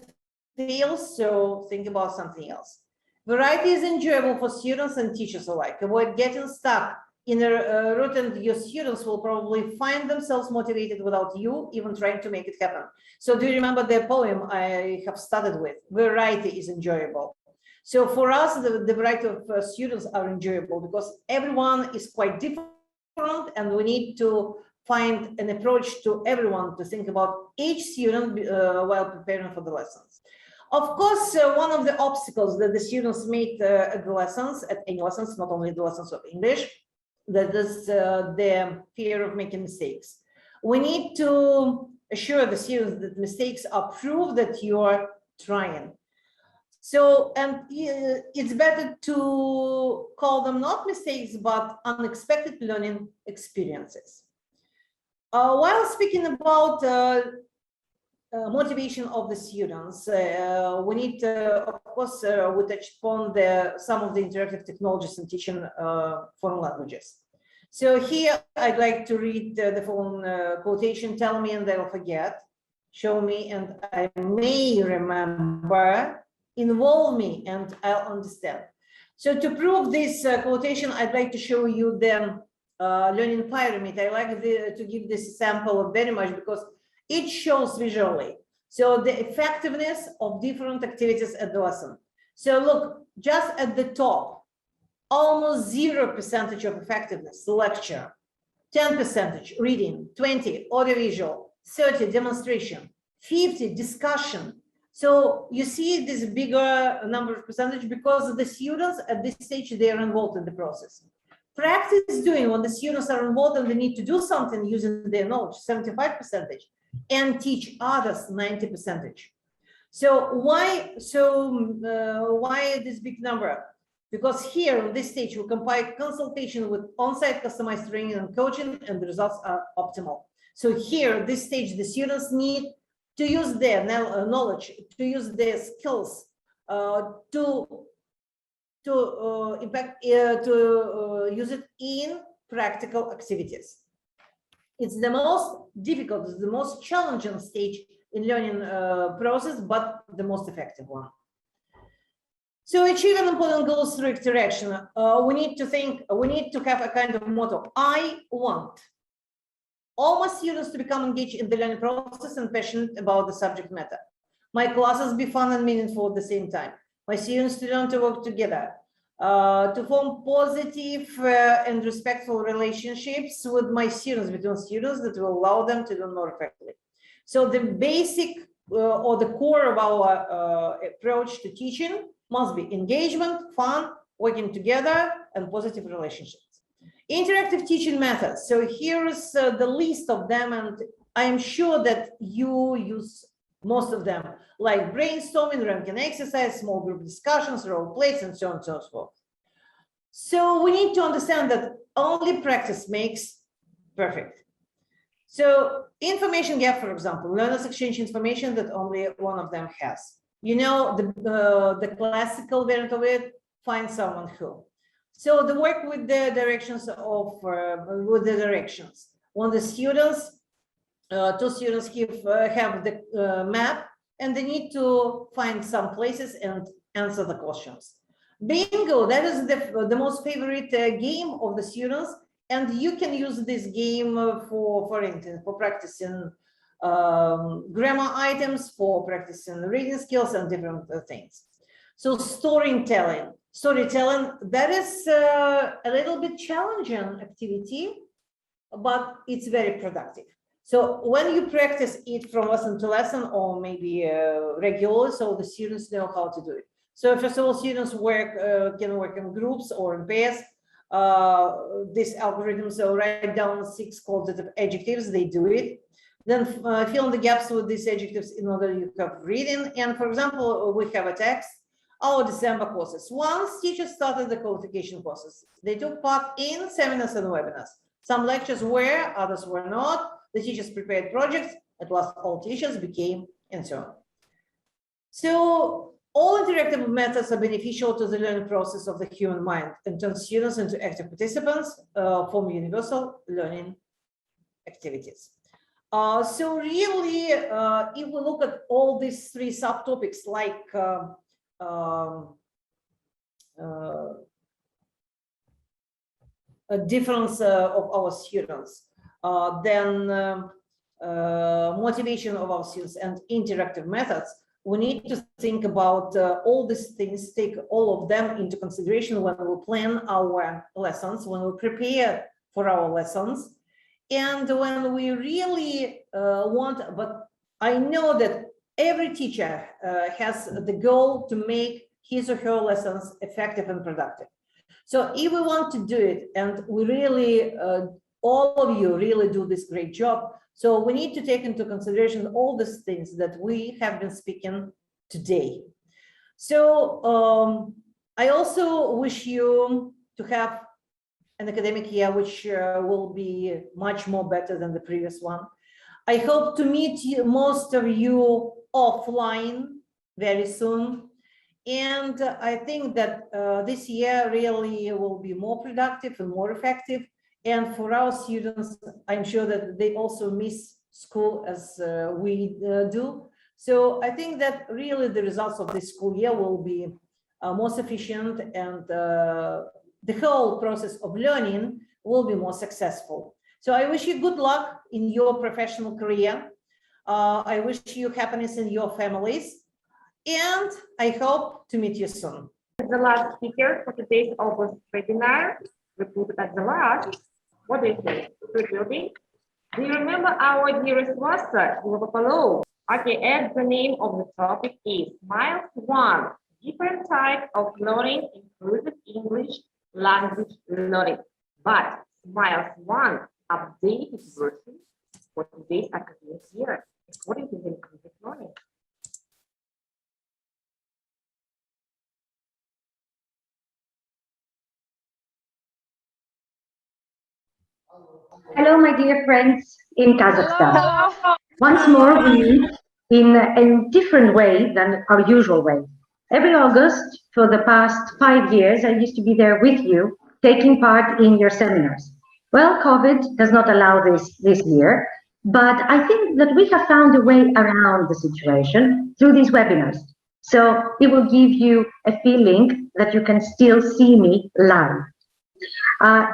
fails, so think about something else. Variety is enjoyable for students and teachers alike. Avoid getting stuck in a route, and your students will probably find themselves motivated without you even trying to make it happen. So do you remember the poem I have started with? Variety is enjoyable. So for us, the variety of students are enjoyable because everyone is quite different, and we need to find an approach to everyone to think about each student while preparing for the lessons. Of course, one of the obstacles that the students meet at the lessons, at any lessons, not only the lessons of English, that is the fear of making mistakes. We need to assure the students that mistakes are proof that you are trying. So, and it's better to call them not mistakes, but unexpected learning experiences. While speaking about motivation of the students, we need to, of course, we touched upon some of the interactive technologies in teaching foreign languages. So here I'd like to read the following quotation: tell me and I'll forget, show me and I may remember, involve me and I'll understand. So to prove this quotation, I'd like to show you the learning pyramid. I like to give this sample very much because it shows visually. So the effectiveness of different activities at the lesson. So look, just at the top, almost 0% of effectiveness, lecture, 10% reading, 20 audiovisual, 30 demonstration, 50 discussion. So you see this bigger number of percentage because the students at this stage, they are involved in the process. Practice doing when the students are involved and they need to do something using their knowledge, 75%, and teach others 90%. So why this big number? Because here on this stage, we combine consultation with on-site customized training and coaching, and the results are optimal. So here, at this stage, the students need to use their knowledge, to use their skills to use it in practical activities. It's the most difficult, it's the most challenging stage in learning process, but the most effective one. So achieving important goals through interaction, we need to have a kind of motto: I want all my students to become engaged in the learning process and passionate about the subject matter. My classes be fun and meaningful at the same time. My students to learn to work together, to form positive and respectful relationships with my students, between students, that will allow them to learn more effectively. So the basic or the core of our approach to teaching must be engagement, fun, working together, and positive relationships. Interactive teaching methods. So here is the list of them, and I am sure that you use most of them, like brainstorming, ranking exercise, small group discussions, role plays, and so on and so forth. So we need to understand that only practice makes perfect. So information gap, for example, learners exchange information that only one of them has. You know, the classical variant of it, find someone who. So the work with the directions of when the students, two students have the map and they need to find some places and answer the questions. Bingo, that is the most favorite game of the students, and you can use this game for instance, for practicing grammar items, for practicing reading skills and different things. So storytelling, that is a little bit challenging activity, but it's very productive. So when you practice it from lesson to lesson, or maybe regularly, so the students know how to do it. So first of all, students can work in groups or in pairs. This algorithm, so write down 6 qualitative adjectives, they do it. Then fill in the gaps with these adjectives in order you have reading. And for example, we have a text, our December courses. Once teachers started the qualification courses, they took part in seminars and webinars. Some lectures were, others were not. The teachers prepared projects. At last, all teachers became, and so on. So all interactive methods are beneficial to the learning process of the human mind and turn students into active participants, form universal learning activities. So really, if we look at all these three subtopics, like a difference of our students, then motivation of our students and interactive methods, we need to think about all these things, take all of them into consideration when we plan our lessons, when we prepare for our lessons, and when we really want, but I know that every teacher has the goal to make his or her lessons effective and productive. So if we want to do it, and we really, all of you really do this great job, so we need to take into consideration all these things that we have been speaking today. So I also wish you to have an academic year which will be much more better than the previous one. I hope to meet most of you offline very soon. And I think that this year really will be more productive and more effective. And for our students, I'm sure that they also miss school as we do. So I think that really the results of this school year will be more sufficient, and the whole process of learning will be more successful. So I wish you good luck in your professional career. I wish you happiness in your families, and I hope to meet you soon. The last speaker for today's August webinar, we put it at the last. What do you think? It will be? Do you remember our dearest master, Palo? Okay, and the name of the topic is Miles 1, different type of learning, inclusive English language learning. But Miles 1, updated version for today's academic year, according to the inclusive learning. Hello, my dear friends in Kazakhstan. Hello. Once more, we meet in a different way than our usual way. Every August, for the past 5 years, I used to be there with you, taking part in your seminars. Well, COVID does not allow this year, but I think that we have found a way around the situation through these webinars. So it will give you a feeling that you can still see me live.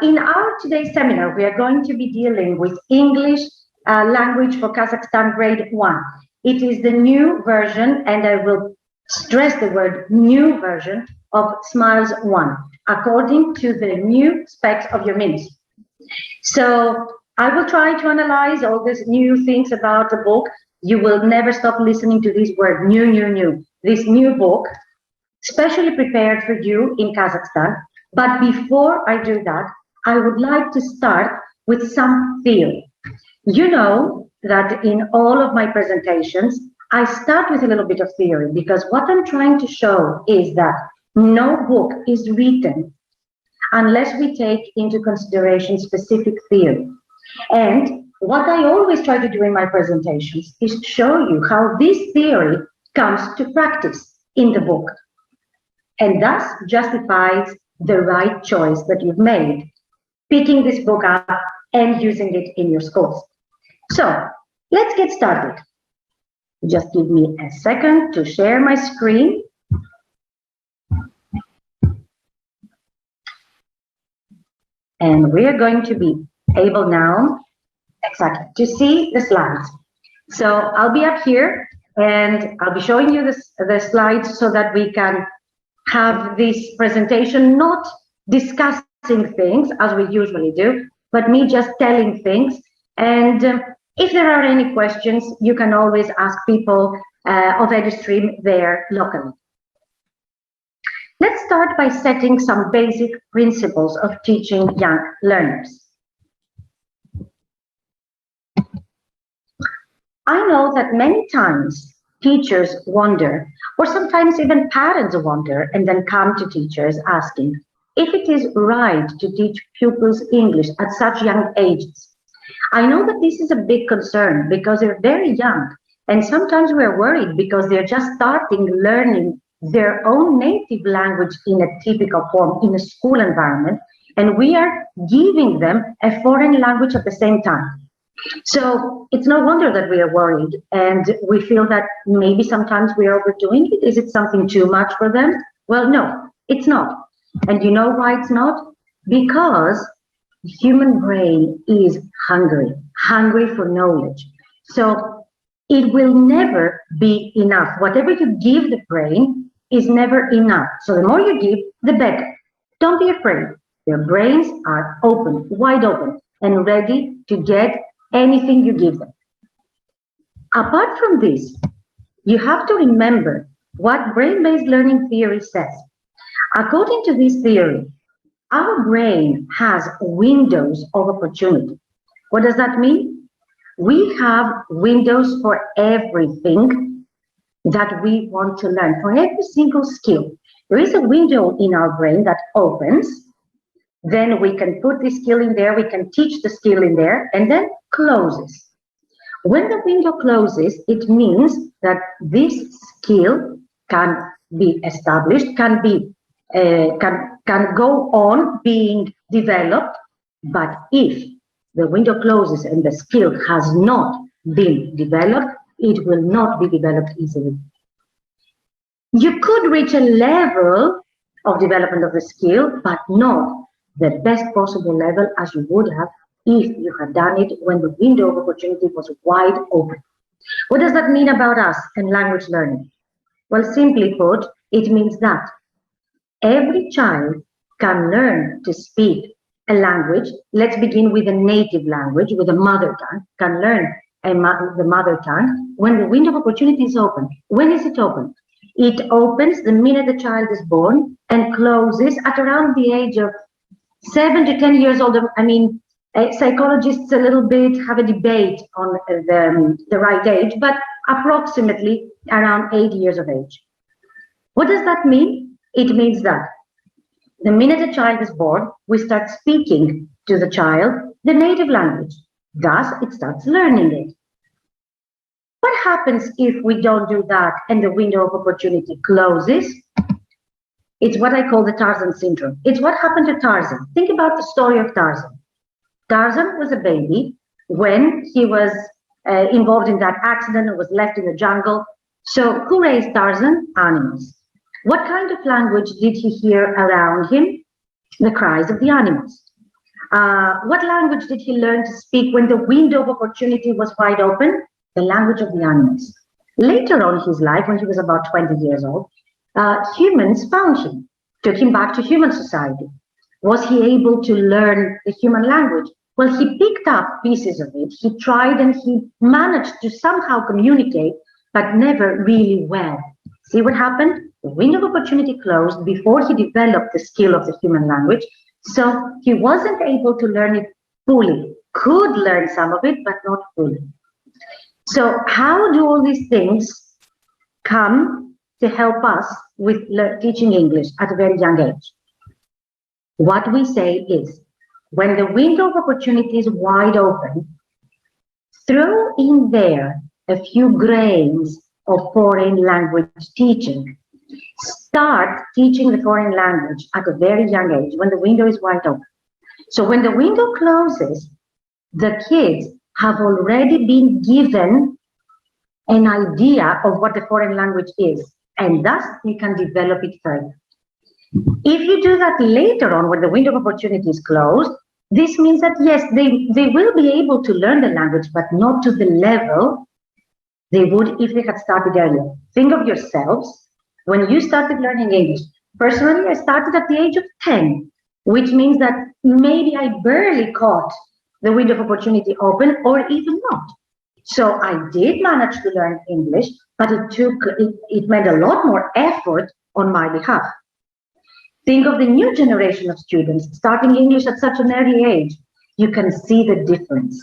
In our today's seminar, we are going to be dealing with English language for Kazakhstan grade 1. It is the new version, and I will stress the word new version of SMILES 1, according to the new specs of your ministry. So I will try to analyze all these new things about the book. You will never stop listening to this word, new. This new book, specially prepared for you in Kazakhstan. But before I do that, I would like to start with some theory. You know that in all of my presentations, I start with a little bit of theory, because what I'm trying to show is that no book is written unless we take into consideration specific theory. And what I always try to do in my presentations is show you how this theory comes to practice in the book, and thus justifies the right choice that you've made, picking this book up and using it in your schools. So let's get started. Just give me a second to share my screen. And we are going to be able now, exactly, to see the slides. So I'll be up here and I'll be showing you the slides so that we can have this presentation, not discussing things as we usually do, but me just telling things. And if there are any questions, you can always ask people of EduStream there locally. Let's start by setting some basic principles of teaching young learners. I know that many times teachers wonder, or sometimes even parents wonder, and then come to teachers asking if it is right to teach pupils English at such young ages. I know that this is a big concern because they're very young, and sometimes we're worried because they're just starting learning their own native language in a typical form in a school environment, and we are giving them a foreign language at the same time. So it's no wonder that we are worried, and we feel that maybe sometimes we are overdoing it. Is it something too much for them? Well, no, it's not. And you know why it's not? Because the human brain is hungry for knowledge. So it will never be enough. Whatever you give the brain is never enough. So the more you give, the better. Don't be afraid. Their brains are open, wide open, and ready to get anything you give them. Apart from this, you have to remember what brain-based learning theory says. According to this theory, our brain has windows of opportunity. What does that mean? We have windows for everything that we want to learn, for every single skill. There is a window in our brain that opens, then we can put the skill in there, we can teach the skill in there, and then closes. When the window closes, it means that this skill can be established, can go on being developed, but if the window closes and the skill has not been developed, it will not be developed easily. You could reach a level of development of the skill, but not the best possible level as you would have if you had done it when the window of opportunity was wide open. What does that mean about us and language learning? Well, simply put, it means that every child can learn to speak a language. Let's begin with a native language, with a mother tongue, can learn the mother tongue when the window of opportunity is open. When is it open? It opens the minute the child is born and closes at around the age of 7 to 10 years old. I mean, psychologists a little bit have a debate on the right age, but approximately around 8 years of age. What does that mean? It means that the minute a child is born, we start speaking to the child the native language. Thus, it starts learning it. What happens if we don't do that and the window of opportunity closes? It's what I call the Tarzan syndrome. It's what happened to Tarzan. Think about the story of Tarzan. Tarzan was a baby when he was involved in that accident and was left in the jungle. So who raised Tarzan? Animals. What kind of language did he hear around him? The cries of the animals. What language did he learn to speak when the window of opportunity was wide open? The language of the animals. Later on in his life, when he was about 20 years old, humans found him, took him back to human society. Was he able to learn the human language? Well, he picked up pieces of it. He tried and he managed to somehow communicate, but never really well. See what happened? The window of opportunity closed before he developed the skill of the human language. So he wasn't able to learn it fully. Could learn some of it, but not fully. So how do all these things come to help us with teaching English at a very young age? What we say is, when the window of opportunity is wide open, throw in there a few grains of foreign language teaching. Start teaching the foreign language at a very young age when the window is wide open. So when the window closes, the kids have already been given an idea of what the foreign language is, and thus they can develop it further. If you do that later on when the window of opportunity is closed, this means that yes, they will be able to learn the language, but not to the level they would if they had started earlier. Think of yourselves when you started learning English. Personally, I started at the age of 10, which means that maybe I barely caught the window of opportunity open, or even not. So I did manage to learn English, but it meant a lot more effort on my behalf. Think of the new generation of students starting English at such an early age. You can see the difference.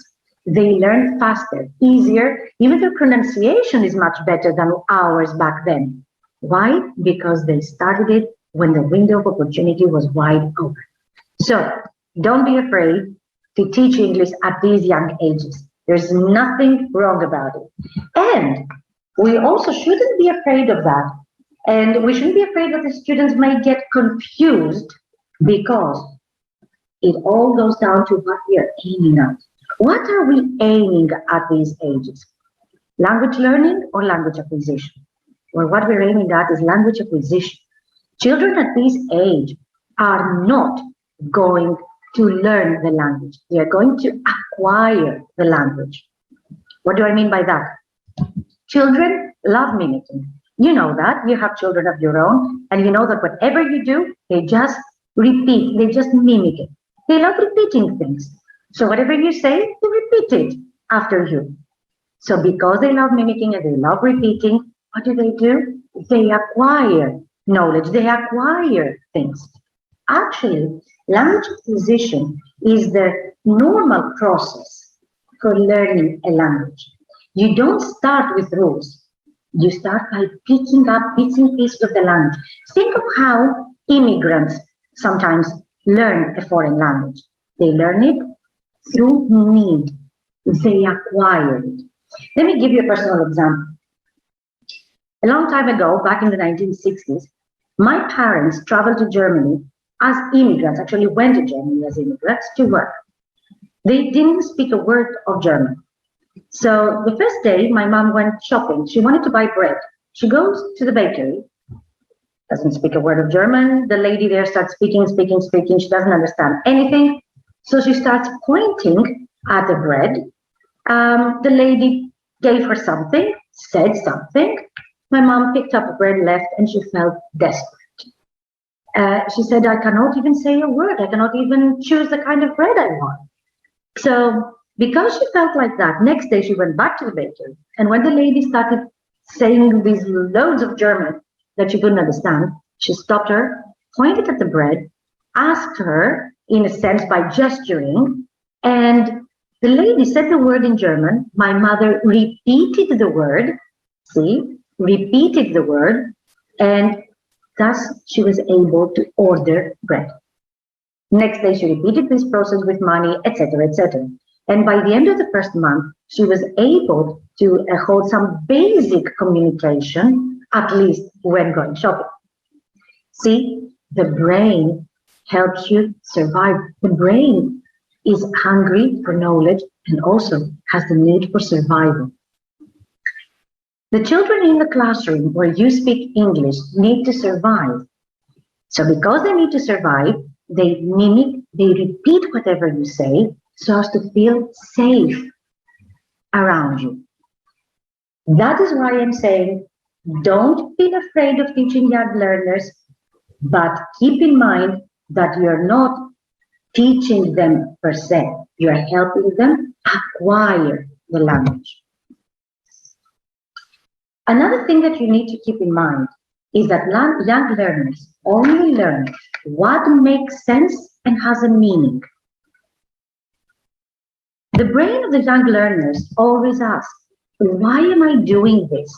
they learn faster, easier, even their pronunciation is much better than ours back then. Why? Because they started it when the window of opportunity was wide open. So don't be afraid to teach English at these young ages. There's nothing wrong about it. And we also shouldn't be afraid of that. And we shouldn't be afraid that the students may get confused, because it all goes down to what we are aiming at. What are we aiming at these ages? Language learning or language acquisition? Well, what we're aiming at is language acquisition. Children at this age are not going to learn the language. They are going to acquire the language. What do I mean by that? Children love mimicking. You know that. You have children of your own, and you know that whatever you do, they just repeat, they just mimic it. They love repeating things. So whatever you say, they repeat it after you. So because they love mimicking and they love repeating, what do? They acquire knowledge, they acquire things. Actually, language acquisition is the normal process for learning a language. You don't start with rules. You start by picking up bits and pieces of the language. Think of how immigrants sometimes learn a foreign language. They learn it through need. They acquire it. Let me give you a personal example. A long time ago, back in the 1960s, my parents traveled to Germany as immigrants, actually went to Germany as immigrants to work. They didn't speak a word of German. So the first day, my mom went shopping. She wanted to buy bread. She goes to the bakery, doesn't speak a word of German. The lady there starts speaking. She doesn't understand anything. So she starts pointing at the bread. The lady gave her something, said something. My mom picked up the bread, left, and she felt desperate. She said, I cannot even say a word. I cannot even choose the kind of bread I want. So because she felt like that, next day she went back to the bakery. And when the lady started saying these loads of German that she couldn't understand, she stopped her, pointed at the bread, asked her, in a sense, by gesturing, and the lady said the word in German. My mother repeated the word, repeated the word, and thus she was able to order bread. Next day, she repeated this process with money, etc., etc. And by the end of the first month, she was able to hold some basic communication, at least when going shopping. See, the brain helps you survive. The brain is hungry for knowledge and also has the need for survival. The children in the classroom where you speak English need to survive. So because they need to survive, they mimic, they repeat whatever you say so as to feel safe around you. That is why I'm saying, don't be afraid of teaching young learners, but keep in mind that you're not teaching them per se. You're helping them acquire the language. Another thing that you need to keep in mind is that young learners only learn what makes sense and has a meaning. The brain of the young learners always asks, why am I doing this?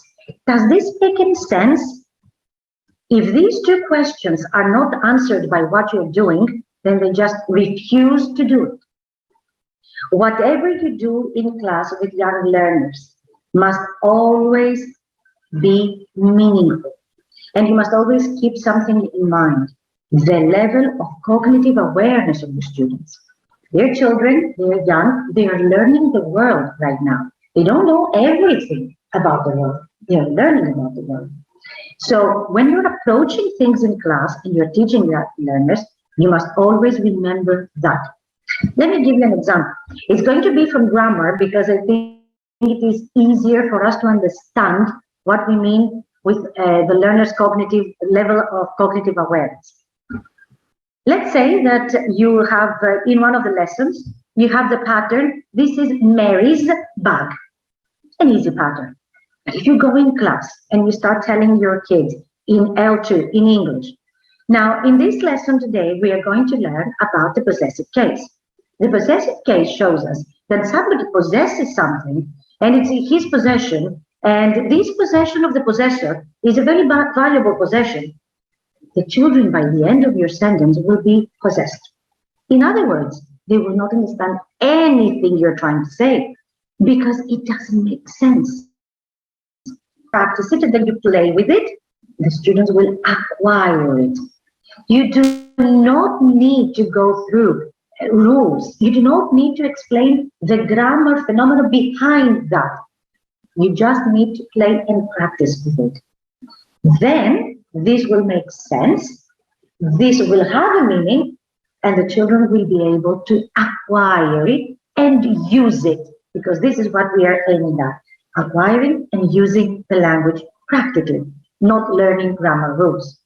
Does this make any sense? If these two questions are not answered by what you're doing, then they just refuse to do it. Whatever you do in class with young learners must always be meaningful. And you must always keep something in mind, the level of cognitive awareness of the students. They're children, they're young, they are learning the world right now. They don't know everything about the world. They're learning about the world. So when you're approaching things in class and you're teaching your learners, you must always remember that. Let me give you an example. It's going to be from grammar because I think it is easier for us to understand what we mean with the learner's cognitive level of cognitive awareness. Let's say that you have, in one of the lessons, you have the pattern, this is Mary's bag, an easy pattern. But if you go in class and you start telling your kids in L2, in English, now in this lesson today, we are going to learn about the possessive case. The possessive case shows us that somebody possesses something and it's his possession, and this possession of the possessor is a very valuable possession, the children by the end of your sentence will be possessed. In other words, they will not understand anything you're trying to say because it doesn't make sense. Practice it and then you play with it, the students will acquire it. You do not need to go through rules. You do not need to explain the grammar phenomena behind that. You just need to play and practice with it. Then this will make sense, this will have a meaning, and the children will be able to acquire it and use it, because this is what we are aiming at, acquiring and using the language practically, not learning grammar rules.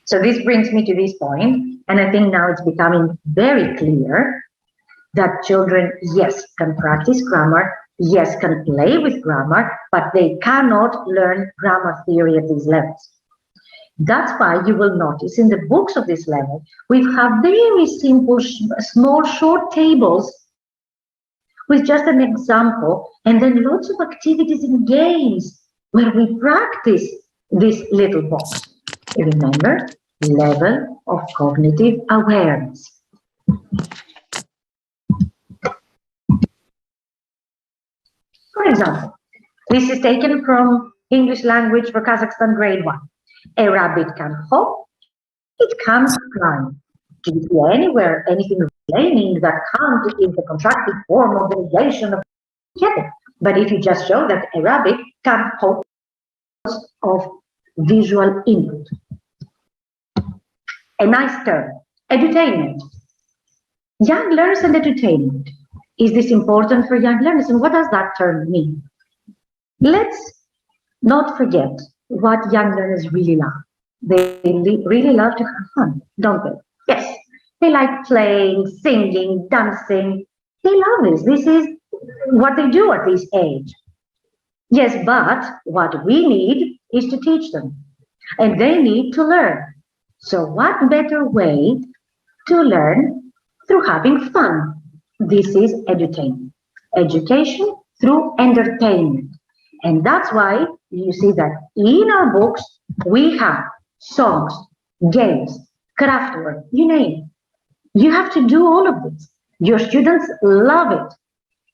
So this brings me to this point, and I think now it's becoming very clear that children, yes, can practice grammar, yes, can play with grammar, but they cannot learn grammar theory at these levels. That's why you will notice in the books of this level, we have very simple, small, short tables with just an example, and then lots of activities and games where we practice this little box. Remember, level of cognitive awareness. For example, this is taken from English language for Kazakhstan grade 1. A rabbit can hop, it can climb. Do you see anywhere anything explaining that can't is the contracted form of the negation of together? But if you just show that a rabbit can hop of visual input. A nice term, edutainment. Young learners and edutainment. Is this important for young learners, and what does that term mean? Let's not forget what young learners really love. They really love to have fun, don't they? Yes, they like playing, singing, dancing. They love this. This is what they do at this age. Yes, but what we need is to teach them, and they need to learn. So what better way to learn through having fun? This is edutainment. Education through entertainment. And that's why you see that in our books, we have songs, games, craft work, you name it. You have to do all of this. Your students love it.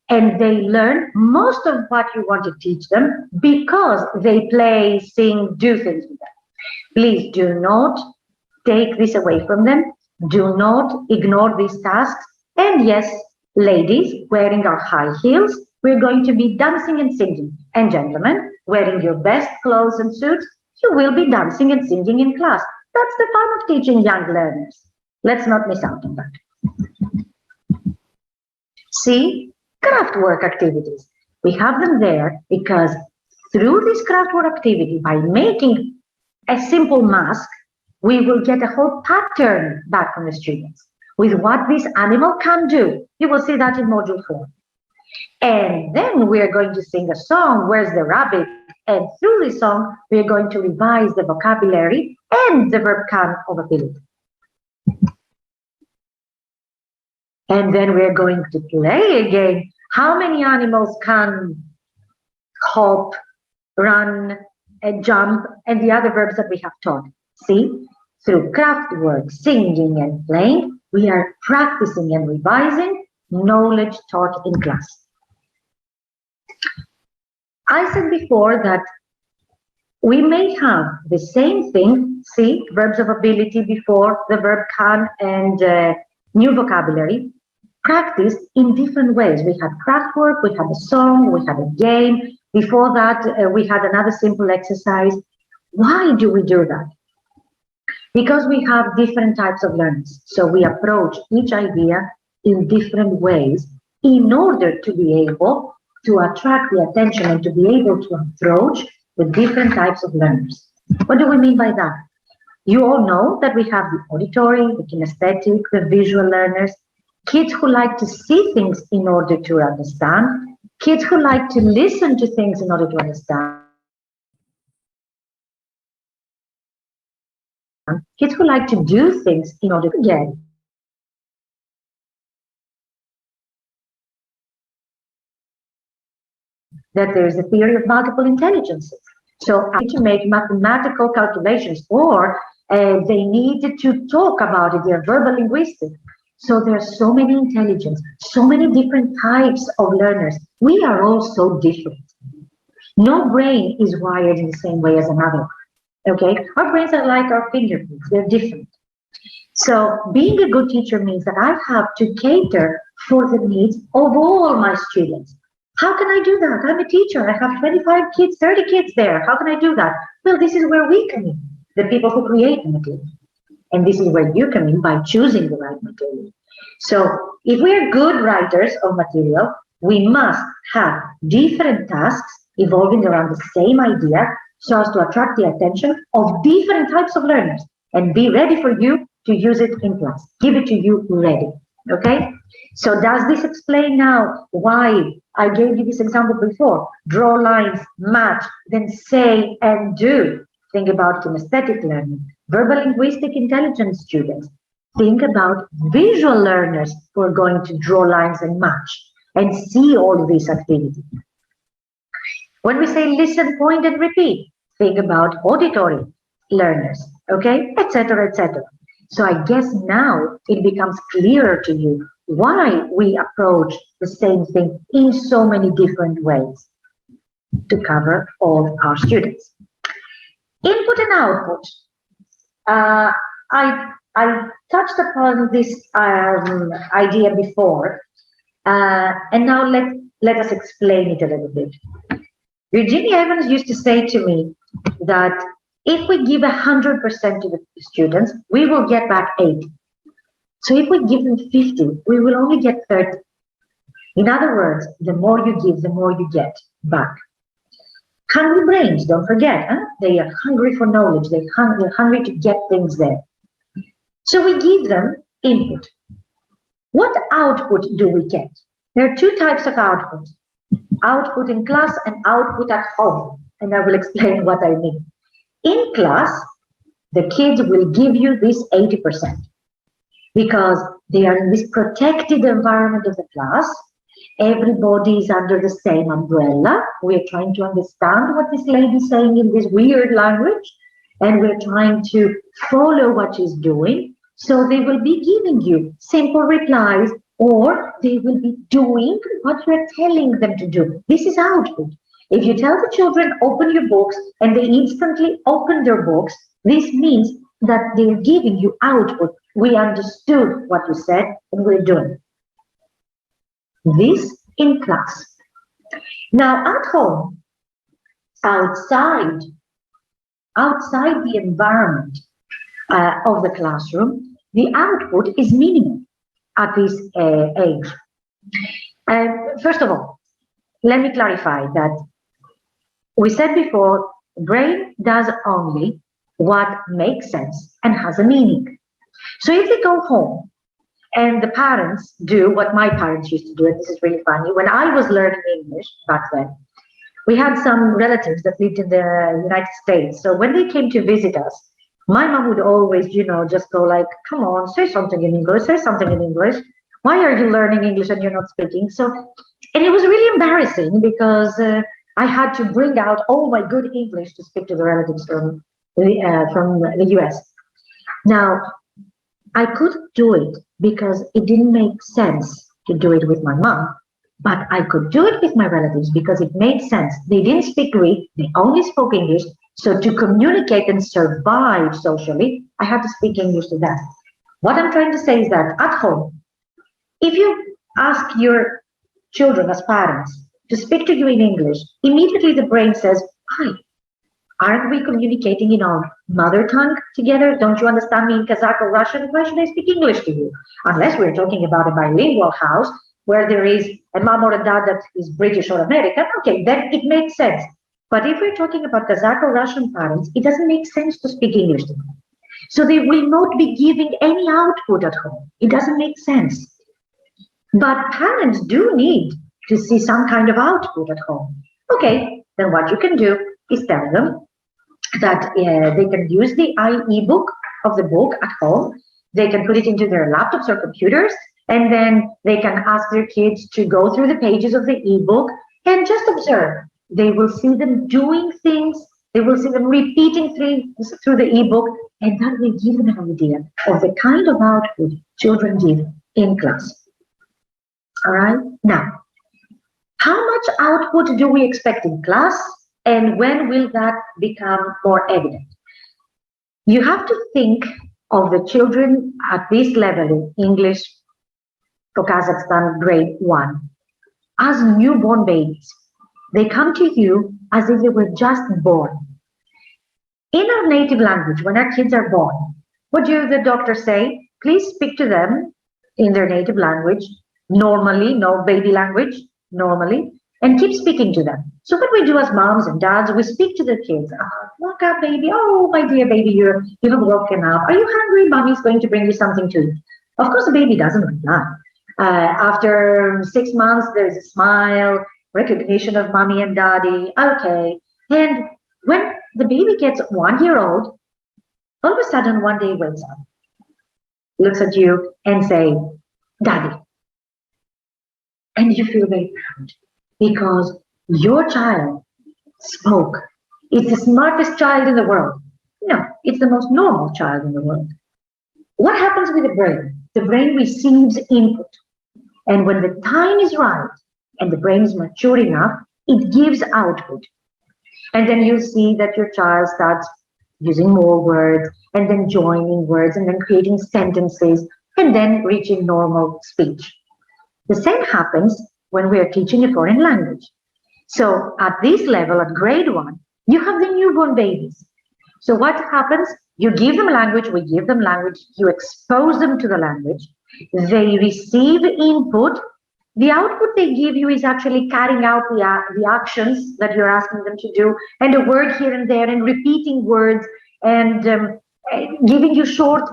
And they learn most of what you want to teach them because they play, sing, do things with them. Please do not take this away from them. Do not ignore these tasks. And yes, ladies wearing our high heels, we're going to be dancing and singing. And gentlemen, wearing your best clothes and suits, you will be dancing and singing in class. That's the fun of teaching young learners. Let's not miss out on that. See, craft work activities. We have them there because through this craft work activity, by making a simple mask, we will get a whole pattern back from the students with what this animal can do. You will see that in module 4. And then we are going to sing a song, Where's the Rabbit? And through this song, we are going to revise the vocabulary and the verb can of ability. And then we're going to play again. How many animals can hop, run, and jump, and the other verbs that we have taught? See, through craft work, singing and playing, we are practicing and revising knowledge taught in class. I said before that we may have the same thing, see, verbs of ability before the verb can and new vocabulary, practiced in different ways. We had craft work, we had a song, we had a game. Before that, we had another simple exercise. Why do we do that? Because we have different types of learners. So we approach each idea in different ways in order to be able to attract the attention and to be able to approach the different types of learners. What do we mean by that? You all know that we have the auditory, the kinesthetic, the visual learners, kids who like to see things in order to understand, kids who like to listen to things in order to understand, kids who like to do things in order to get that there is a theory of multiple intelligences. So I need to make mathematical calculations, or they need to talk about it. They're verbal linguistic. So there are so many intelligence, so many different types of learners. We are all so different. No brain is wired in the same way as another. Okay, our brains are like our fingerprints, they're different. So being a good teacher means that I have to cater for the needs of all my students. How can I do that? I'm a teacher, I have 25 kids, 30 kids there. How can I do that? Well, this is where we come in, the people who create the material. And this is where you come in by choosing the right material. So if we're good writers of material, we must have different tasks evolving around the same idea so as to attract the attention of different types of learners and be ready for you to use it in class. Give it to you ready, okay? So does this explain now why I gave you this example before? Draw lines, match, then say and do. Think about kinesthetic learning, verbal linguistic intelligence students. Think about visual learners who are going to draw lines and match and see all these activities. When we say listen, point, and repeat, think about auditory learners, okay, etc., etc. So I guess now it becomes clearer to you why we approach the same thing in so many different ways to cover all our students. Input and output. I touched upon this idea before, and now let us explain it a little bit. Virginia Evans used to say to me that if we give 100% to the students, we will get back 80. So if we give them 50, we will only get 30. In other words, the more you give, the more you get back. Hungry brains, don't forget, huh? They are hungry for knowledge. They're hungry to get things there. So we give them input. What output do we get? There are two types of output. Output in class and output at home. And I will explain what I mean. In class, the kids will give you this 80% because they are in this protected environment of the class. Everybody is under the same umbrella. We're trying to understand what this lady is saying in this weird language, and we're trying to follow what she's doing. So they will be giving you simple replies, or they will be doing what you're telling them to do. This is output. If you tell the children, open your books, and they instantly open their books, this means that they're giving you output. We understood what you said, and we're doing this in class. Now at home, outside the environment of the classroom, the output is minimal at this age. First of all, let me clarify that we said before, brain does only what makes sense and has a meaning. So if they go home and the parents do what my parents used to do, and this is really funny, when I was learning English back then, we had some relatives that lived in the United States. So when they came to visit us, my mom would always, just go like, come on, say something in English, say something in English. Why are you learning English and you're not speaking? So, and it was really embarrassing because I had to bring out all my good English to speak to the relatives from the US. Now, I couldn't do it because it didn't make sense to do it with my mom, but I could do it with my relatives because it made sense. They didn't speak Greek, they only spoke English. So to communicate and survive socially, I had to speak English to them. What I'm trying to say is that at home, if you ask your children as parents to speak to you in English, immediately the brain says, hi, aren't we communicating in our mother tongue together? Don't you understand me in Kazakh or Russian? Why should I speak English to you? Unless we're talking about a bilingual house where there is a mom or a dad that is British or American, okay, then it makes sense. But if we're talking about Kazakh or Russian parents, it doesn't make sense to speak English to them. So they will not be giving any output at home. It doesn't make sense. But parents do need to see some kind of output at home. Okay, then what you can do is tell them that they can use the e-book of the book at home. They can put it into their laptops or computers, and then they can ask their kids to go through the pages of the e-book and just observe. They will see them doing things, they will see them repeating things through the ebook, and that will give them an idea of the kind of output children give in class. All right, now, how much output do we expect in class, and when will that become more evident? You have to think of the children at this level in English for Kazakhstan grade 1 as newborn babies. They come to you as if they were just born. In our native language, when our kids are born, what do the doctors say? Please speak to them in their native language, normally, no baby language, normally, and keep speaking to them. So what we do as moms and dads, we speak to the kids. Oh, woke up, baby. Oh, my dear baby, you have woken up. Are you hungry? Mommy's going to bring you something to eat. Of course, the baby doesn't reply. After 6 months, there's a smile, recognition of mommy and daddy. Okay. And when the baby gets 1 year old, all of a sudden one day wakes up, looks at you and say, daddy. And you feel very proud because your child spoke. It's the smartest child in the world. No, it's the most normal child in the world. What happens with the brain? The brain receives input. And when the time is right and the brain is mature enough, it gives output. And then you see that your child starts using more words and then joining words and then creating sentences and then reaching normal speech. The same happens when we are teaching a foreign language. So at this level, at grade 1, you have the newborn babies. So what happens? You give them language, we give them language, you expose them to the language, they receive input. The output they give you is actually carrying out the actions that you're asking them to do, and a word here and there, and repeating words, and giving you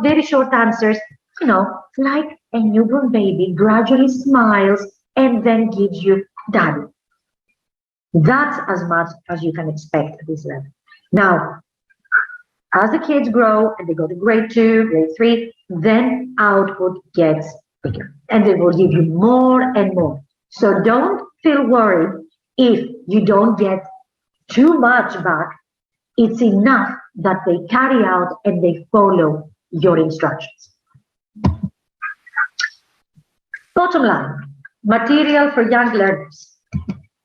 very short answers, you know, like a newborn baby gradually smiles and then gives you daddy. That's as much as you can expect at this level. Now, as the kids grow and they go to grade 2, grade 3, then output gets bigger and they will give you more and more. So don't feel worried if you don't get too much back. It's enough that they carry out and they follow your instructions. Bottom line, material for young learners.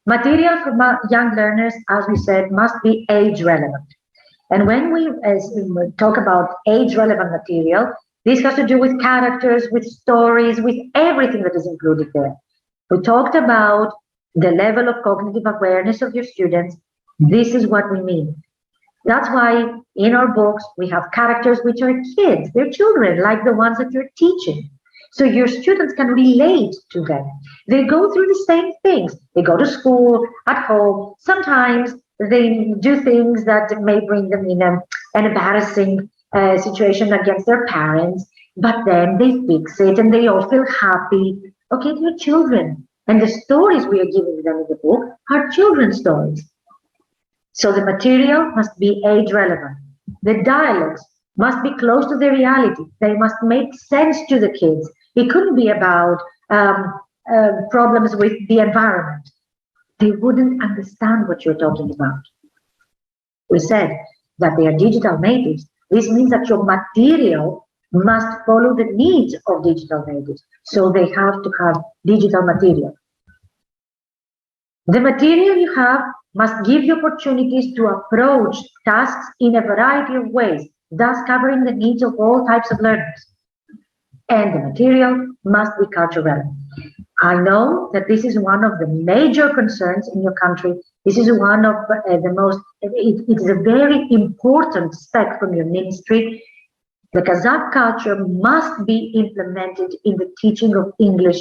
Material for young learners, as we said, must be age relevant. And when we talk about age relevant material, this has to do with characters, with stories, with everything that is included there. We talked about the level of cognitive awareness of your students. This is what we mean. That's why in our books, we have characters which are kids, they're children, like the ones that you're teaching. So your students can relate to them. They go through the same things. They go to school, at home. Sometimes they do things that may bring them in an embarrassing situation against their parents, but then they fix it and they all feel happy. Okay, they're children. And the stories we are giving them in the book are children's stories. So the material must be age relevant. The dialogues must be close to the reality. They must make sense to the kids. It couldn't be about problems with the environment. They wouldn't understand what you're talking about. We said that they are digital natives. This means that your material must follow the needs of digital natives. So they have to have digital material. The material you have must give you opportunities to approach tasks in a variety of ways, thus covering the needs of all types of learners. And the material must be culture relevant. I know that this is one of the major concerns in your country. This is one of the most, it's a very important step from your ministry. The Kazakh culture must be implemented in the teaching of English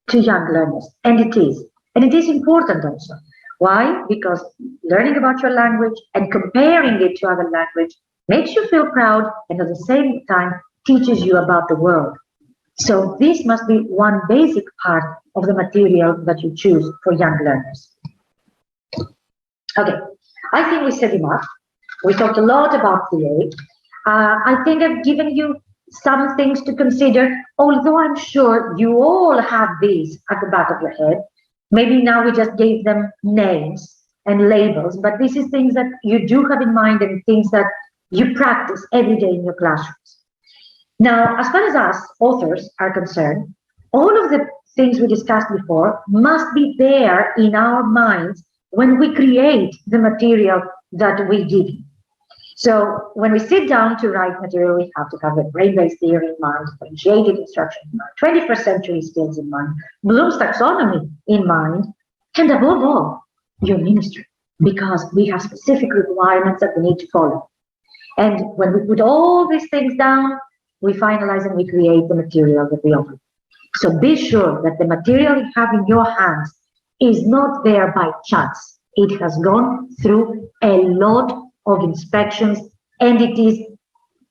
to young learners, and it is. And it is important also. Why? Because learning about your language and comparing it to other language makes you feel proud and at the same time teaches you about the world. So this must be one basic part of the material that you choose for young learners. Okay, I think we said enough. We talked a lot about theory. I think I've given you some things to consider, although I'm sure you all have these at the back of your head. Maybe now we just gave them names and labels, but this is things that you do have in mind and things that you practice every day in your classrooms. Now, as far as us authors are concerned, all of the things we discussed before must be there in our minds when we create the material that we give you. So when we sit down to write material, we have to have the brain-based theory in mind, differentiated instruction in mind, 21st century skills in mind, Bloom's taxonomy in mind, and above all, your ministry, because we have specific requirements that we need to follow. And when we put all these things down, we finalize and we create the material that we offer. So be sure that the material you have in your hands is not there by chance. It has gone through a lot of inspections, and it is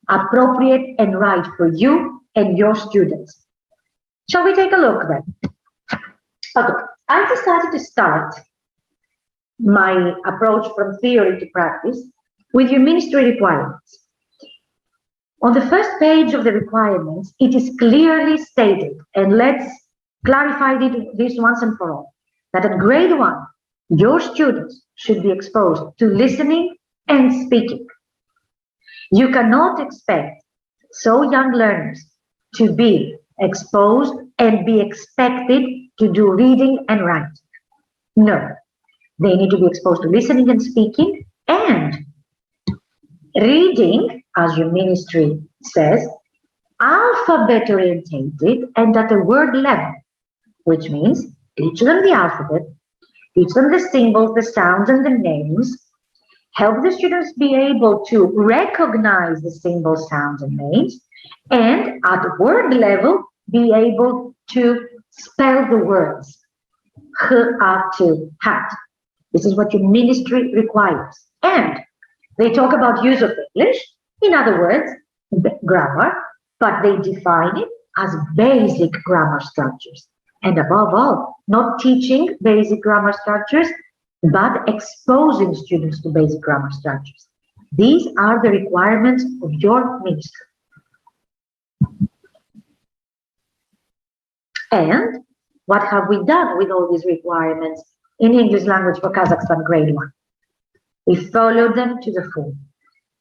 appropriate and right for you and your students. Shall we take a look then? Okay, I decided to start my approach from theory to practice with your ministry requirements. On the first page of the requirements, it is clearly stated, and let's clarify this once and for all, that at grade 1, your students should be exposed to listening and speaking. You cannot expect so young learners to be exposed and be expected to do reading and writing. No, they need to be exposed to listening and speaking, and reading, as your ministry says, alphabet orientated and at a word level, which means teach them the alphabet, teach them the symbols, the sounds, and the names. Help the students be able to recognize the symbols, sounds, and names, and at word level, be able to spell the words. Hat. This is what your ministry requires. And they talk about use of English, in other words, grammar, but they define it as basic grammar structures. And above all, not teaching basic grammar structures, but exposing students to basic grammar structures. These are the requirements of your ministry. And what have we done with all these requirements in English language for Kazakhstan grade 1? We followed them to the full.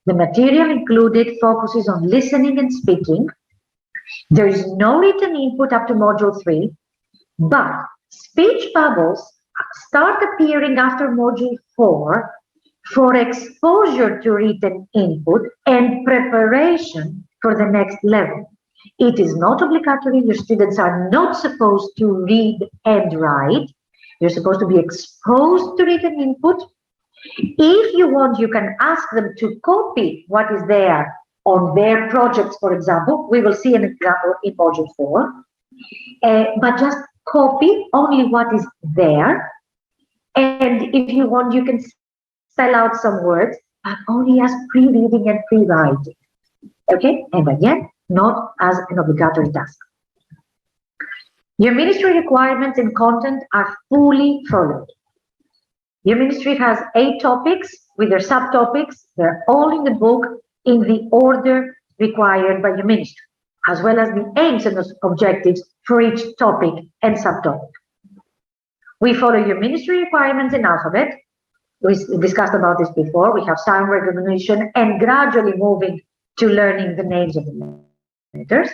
The material included focuses on listening and speaking. There is no written input up to module 3, but speech bubbles start appearing after module 4 for exposure to written input and preparation for the next level. It is not obligatory. Your students are not supposed to read and write. You're supposed to be exposed to written input. If you want, you can ask them to copy what is there on their projects, for example. We will see an example in module 4. But just copy only what is there. And if you want, you can spell out some words, but only as pre-reading and pre-writing. Okay? And again, not as an obligatory task. Your ministry requirements and content are fully followed. Your ministry has 8 topics with their subtopics. They're all in the book in the order required by your ministry, as well as the aims and objectives for each topic and subtopic. We follow your ministry requirements in alphabet. We discussed about this before. We have sound recognition and gradually moving to learning the names of the letters.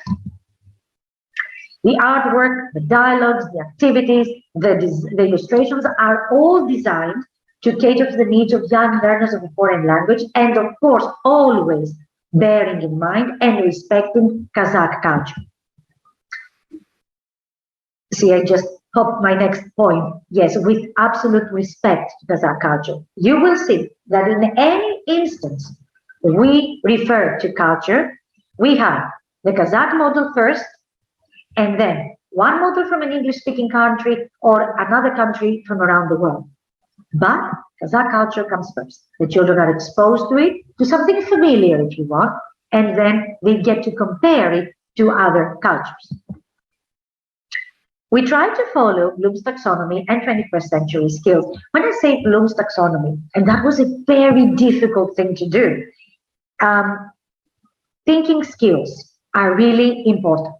The artwork, the dialogues, the activities, the illustrations are all designed to cater to the needs of young learners of a foreign language, and of course, always bearing in mind and respecting Kazakh culture. See, I just popped my next point. Yes, with absolute respect to Kazakh culture. You will see that in any instance we refer to culture, we have the Kazakh model first, and then one model from an English-speaking country or another country from around the world. But Kazakh culture comes first. The children are exposed to it, to something familiar if you want, and then they get to compare it to other cultures. We try to follow Bloom's taxonomy and 21st century skills. When I say Bloom's taxonomy, and that was a very difficult thing to do, thinking skills are really important.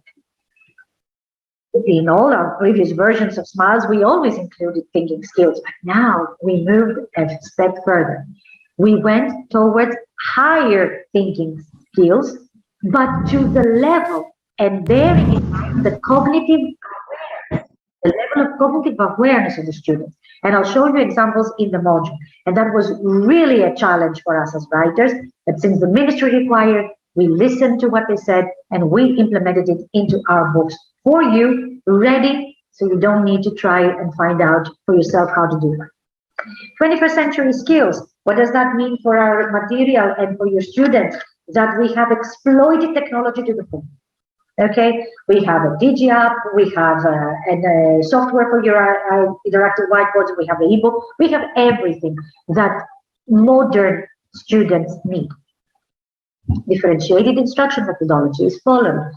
In all our previous versions of Smiles, we always included thinking skills, but now we moved a step further. We went towards higher thinking skills, but to the level and bearing in mind the cognitive awareness, the level of cognitive awareness of the students. And I'll show you examples in the module. And that was really a challenge for us as writers, that since the ministry required, we listened to what they said and we implemented it into our books for you, ready, so you don't need to try and find out for yourself how to do it. 21st century skills. What does that mean for our material and for your students? That we have exploited technology to the full. Okay, we have a Digi app, we have a software for your interactive whiteboards, we have the ebook, we have everything that modern students need. Differentiated instruction methodology is followed.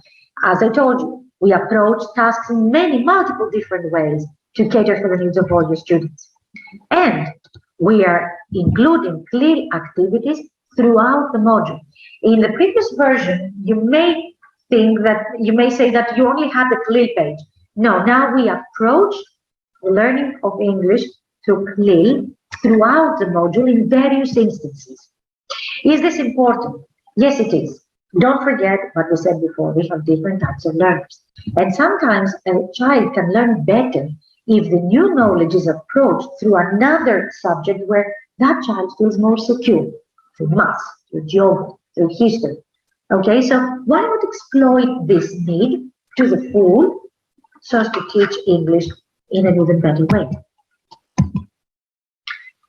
As I told you, we approach tasks in multiple different ways to cater for the needs of all your students. And we are including clear activities throughout the module. In the previous version, you may say that you only had the CLIL page. No, now we approach the learning of English through CLIL throughout the module in various instances. Is this important? Yes, it is. Don't forget what we said before, we have different types of learners. And sometimes a child can learn better if the new knowledge is approached through another subject where that child feels more secure, through math, through geography, through history. Okay, so why not exploit this need to the full so as to teach English in an even better way?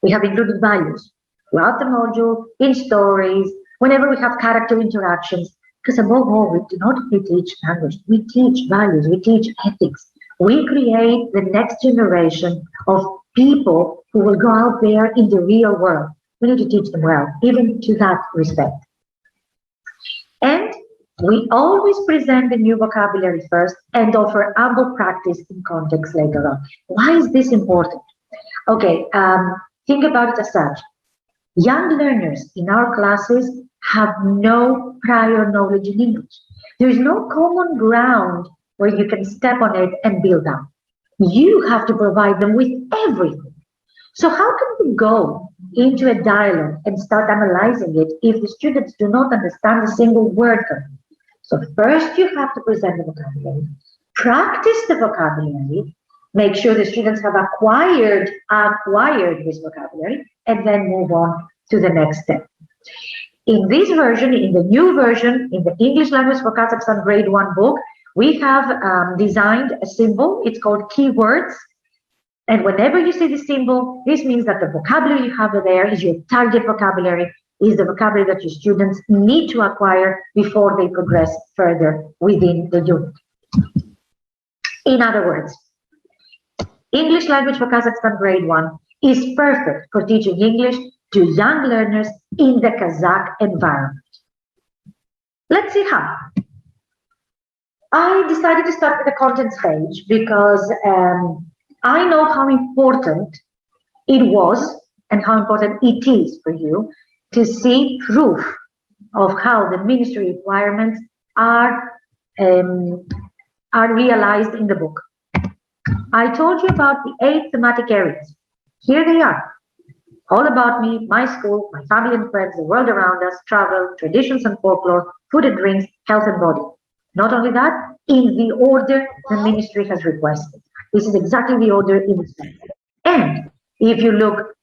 We have included values throughout the module, in stories, whenever we have character interactions, because above all, we do not only teach language, we teach values, we teach ethics. We create the next generation of people who will go out there in the real world. We need to teach them well, even to that respect. And we always present the new vocabulary first and offer ample practice in context later on. Why is this important? Okay, think about it as such. Young learners in our classes have no prior knowledge in English. There is no common ground where you can step on it and build up. You have to provide them with everything. So how can we go into a dialogue and start analyzing it if the students do not understand a single word from it? So first you have to present the vocabulary, practice the vocabulary, make sure the students have acquired this vocabulary, and then move on to the next step. In this version, in the new version, in the English Language for Kazakhstan Grade 1 book, we have designed a symbol. It's called keywords. And whenever you see this symbol, this means that the vocabulary you have there is your target vocabulary, is the vocabulary that your students need to acquire before they progress further within the unit. In other words, English Language for Kazakhstan Grade 1 is perfect for teaching English to young learners in the Kazakh environment. Let's see how. I decided to start with the contents page because I know how important it was and how important it is for you to see proof of how the ministry requirements are realized in the book. I told you about the 8 thematic areas. Here they are. All about me, my school, my family and friends, the world around us, travel, traditions and folklore, food and drinks, health and body. Not only that, in the order the ministry has requested. This is exactly the order in the study. And if you look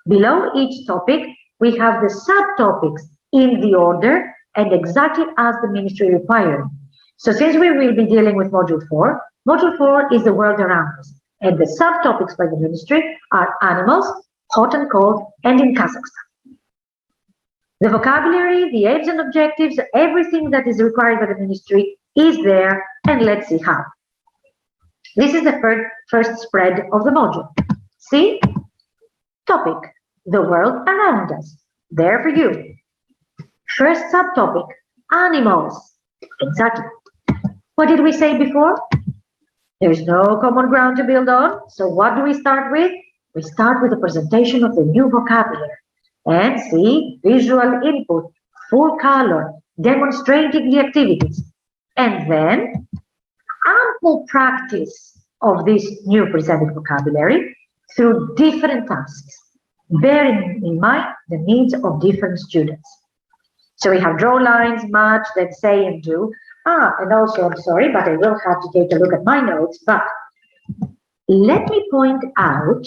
below each topic, we have the subtopics in the order and exactly as the ministry required. So since we will be dealing with Module 4 is the world around us. And the subtopics by the ministry are animals, hot and cold, and in Kazakhstan. The vocabulary, the aims and objectives, everything that is required by the ministry is there, and let's see how. This is the first spread of the module. See? Topic, the world around us. There for you. First subtopic, animals. Exactly. What did we say before? There's no common ground to build on. So what do we start with? We start with the presentation of the new vocabulary. And see, visual input, full color, demonstrating the activities. And then, simple practice of this new presented vocabulary through different tasks, bearing in mind the needs of different students. So we have draw lines, match, then say and do. And also, I'm sorry, but I will have to take a look at my notes, but let me point out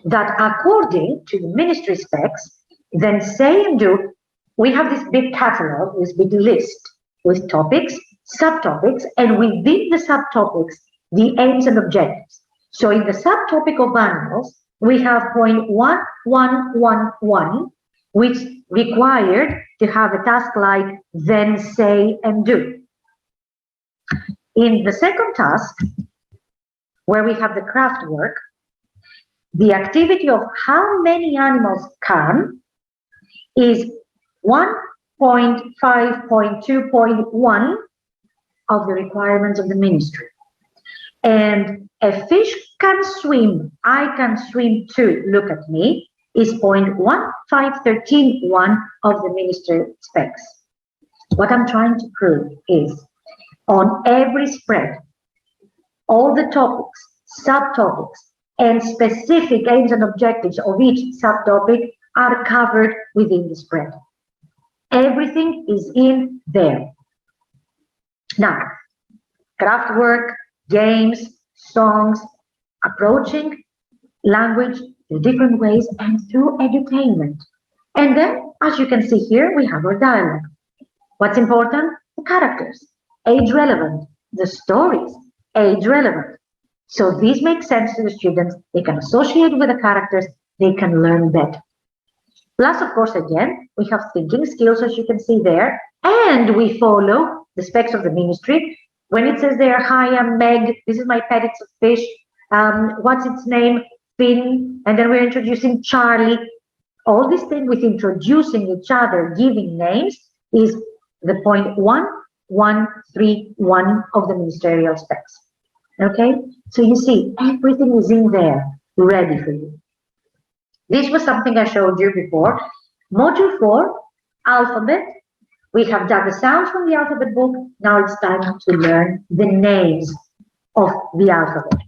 that according to the ministry specs, then say and do, we have this big catalog, this big list with topics, subtopics, and within the subtopics, the aims and objectives. So in the subtopic of animals, we have point 1111, which required to have a task like then, say, and do. In the second task, where we have the craft work, the activity of how many animals come is 1.5.2.1 of the requirements of the ministry. And a fish can swim, I can swim too, look at me, is 0.1513.1 of the ministry specs. What I'm trying to prove is on every spread, all the topics, subtopics, and specific aims and objectives of each subtopic are covered within the spread. Everything is in there. Now, craft work, games, songs, approaching language in different ways and through edutainment. And then, as you can see here, we have our dialogue. What's important? The characters, age relevant, the stories, age relevant. So these make sense to the students. They can associate with the characters. They can learn better. Plus, of course, again, we have thinking skills, as you can see there, and we follow the specs of the ministry. When it says there, hi, I'm Meg, this is my pet, it's a fish. What's its name? Finn. And then we're introducing Charlie. All this thing with introducing each other, giving names, is the 0.1131 of the ministerial specs. Okay, so you see, everything is in there, ready for you. This was something I showed you before. Module 4, alphabet. We have done the sounds from the alphabet book. Now it's time to learn the names of the alphabet.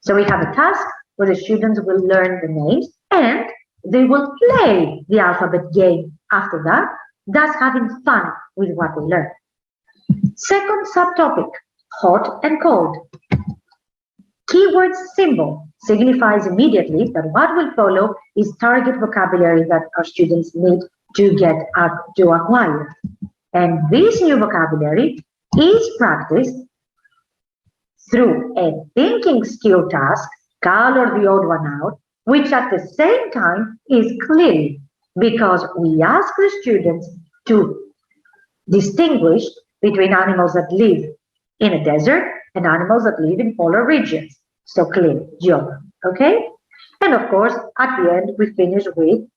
So we have a task where the students will learn the names and they will play the alphabet game after that, thus having fun with what they learn. Second subtopic, hot and cold. Keyword symbol signifies immediately that what will follow is target vocabulary that our students need to acquire. And this new vocabulary is practiced through a thinking skill task, color the odd one out, which at the same time is clear because we ask the students to distinguish between animals that live in a desert and animals that live in polar regions. So clear job, okay? And of course, at the end, we finish with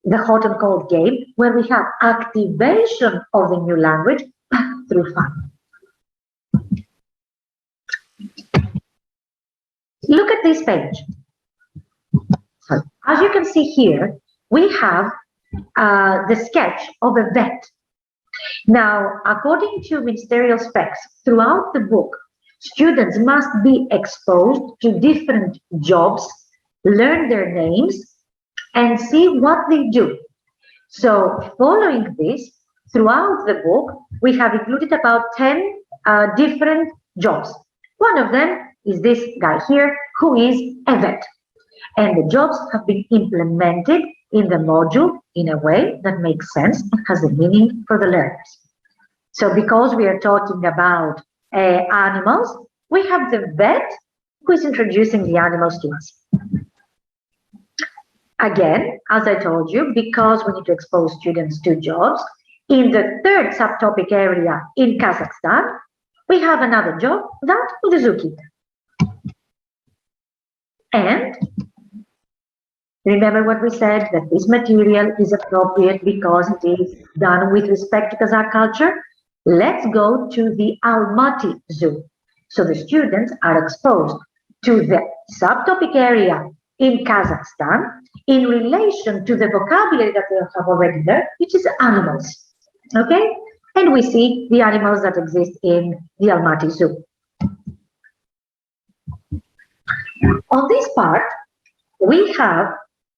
the hot and cold game, where we have activation of the new language through fun. Look at this page. So, as you can see here, we have the sketch of a vet. Now, according to ministerial specs, throughout the book, students must be exposed to different jobs, learn their names, and see what they do. So following this, throughout the book, we have included about 10 different jobs. One of them is this guy here, who is a vet. And the jobs have been implemented in the module in a way that makes sense and has a meaning for the learners. So because we are talking about animals, we have the vet who is introducing the animals to us. Again, as I told you, because we need to expose students to jobs, in the third subtopic area in Kazakhstan, we have another job, that of the zookeeper. And remember what we said, that this material is appropriate because it is done with respect to Kazakh culture. Let's go to the Almaty Zoo. So the students are exposed to the subtopic area in Kazakhstan in relation to the vocabulary that they have already learned, which is animals. Okay? And we see the animals that exist in the Almaty Zoo. On this part, we have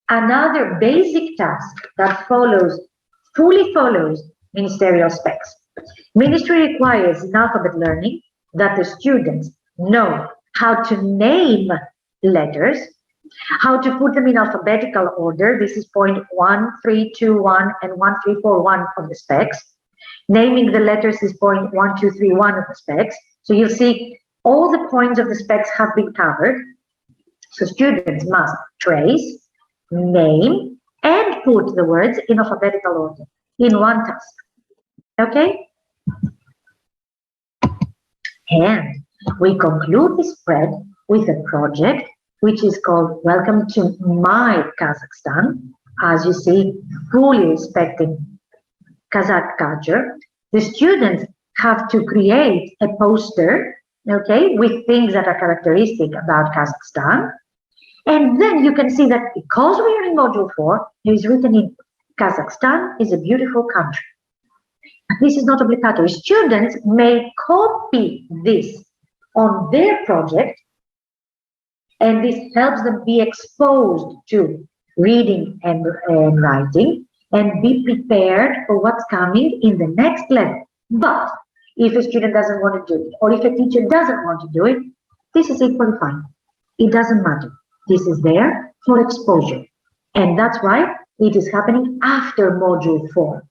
another basic task that fully follows ministerial specs. Ministry requires in alphabet learning that the students know how to name letters, how to put them in alphabetical order. This is point 1321 and 1341 of the specs. Naming the letters is point 1231 of the specs. So you'll see all the points of the specs have been covered. So students must trace, name, and put the words in alphabetical order in one task. Okay? And we conclude this spread with a project which is called Welcome to My Kazakhstan. As you see, fully respecting Kazakh culture. The students have to create a poster, okay, with things that are characteristic about Kazakhstan. And then you can see that because we are in module 4, it is written in Kazakhstan is a beautiful country. This is not obligatory. Students may copy this on their project, and this helps them be exposed to reading and writing and be prepared for what's coming in the next level. But if a student doesn't want to do it, or if a teacher doesn't want to do it, this is equally fine. It doesn't matter. This is there for exposure. And that's why it is happening after module 4.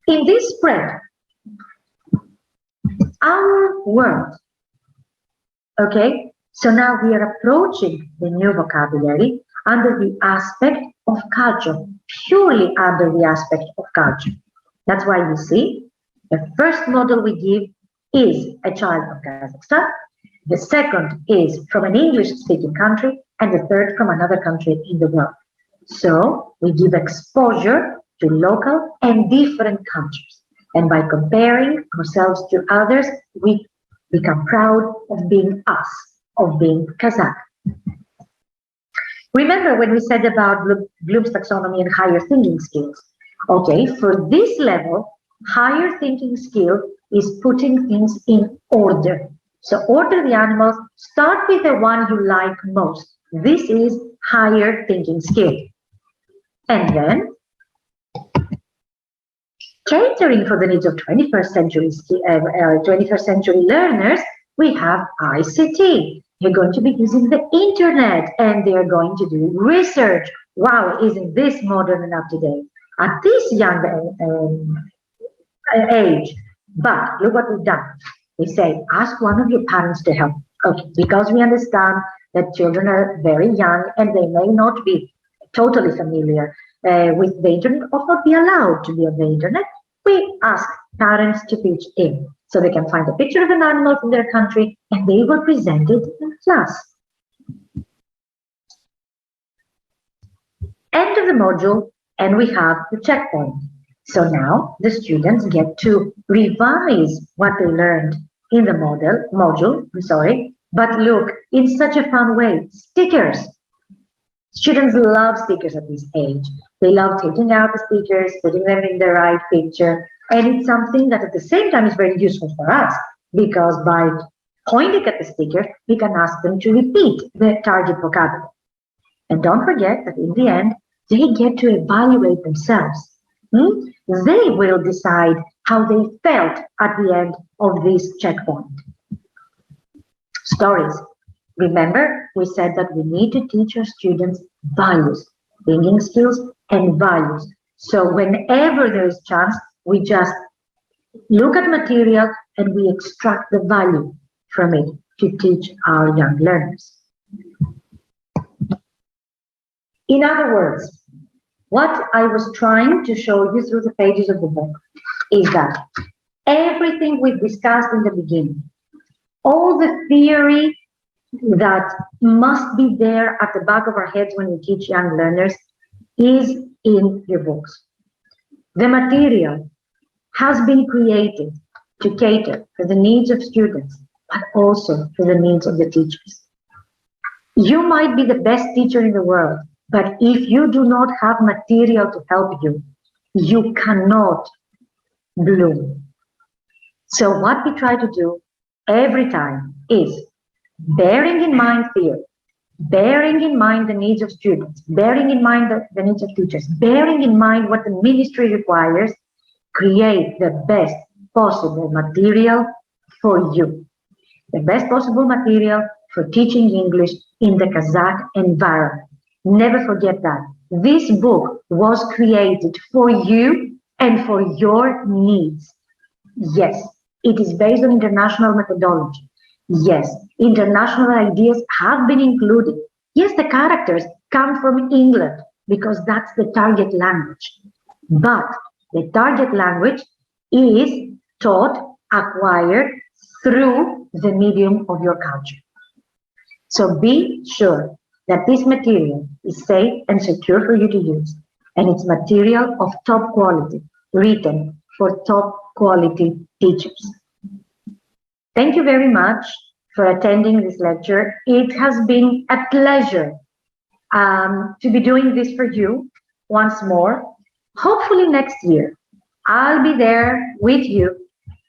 In this spread, our world, okay, so now we are approaching the new vocabulary under the aspect of culture, purely under the aspect of culture. That's why you see, the first model we give is a child from Kazakhstan, the second is from an English-speaking country, and the third from another country in the world. So we give exposure to local and different countries. And by comparing ourselves to others, we become proud of being us, of being Kazakh. Remember when we said about Bloom's taxonomy and higher thinking skills? Okay, for this level, higher thinking skill is putting things in order. So order the animals, start with the one you like most. This is higher thinking skill. And then, catering for the needs of 21st century learners, we have ICT. They're going to be using the internet and they're going to do research. Wow, isn't this modern and up to date at this young age? But look what we've done. We say, ask one of your parents to help. Okay, because we understand that children are very young and they may not be totally familiar with the internet or not be allowed to be on the internet. We ask parents to pitch in so they can find a picture of an animal from their country and they will present it in class. End of the module, and we have the checkpoint. So now the students get to revise what they learned in the module, but look, in such a fun way, stickers. Students love stickers at this age. They love taking out the stickers, putting them in the right picture, and it's something that at the same time is very useful for us, because by pointing at the sticker, we can ask them to repeat the target vocabulary. And don't forget that in the end, they get to evaluate themselves. They will decide how they felt at the end of this checkpoint. Stories. Remember, we said that we need to teach our students values, thinking skills and values. So whenever there is chance, we just look at material and we extract the value from it to teach our young learners. In other words, what I was trying to show you through the pages of the book is that everything we discussed in the beginning, all the theory that must be there at the back of our heads when we teach young learners is in your books. The material has been created to cater for the needs of students, but also for the needs of the teachers. You might be the best teacher in the world, but if you do not have material to help you, you cannot bloom. So what we try to do every time is bearing in mind theory, bearing in mind the needs of students, bearing in mind the needs of teachers, bearing in mind what the ministry requires, create the best possible material for you. The best possible material for teaching English in the Kazakh environment. Never forget that. This book was created for you and for your needs. Yes, it is based on international methodology. Yes, international ideas have been included. Yes, the characters come from England because that's the target language. But the target language is taught, acquired through the medium of your culture. So be sure that this material is safe and secure for you to use, and it's material of top quality, written for top quality teachers. Thank you very much for attending this lecture. It has been a pleasure to be doing this for you once more. Hopefully next year, I'll be there with you.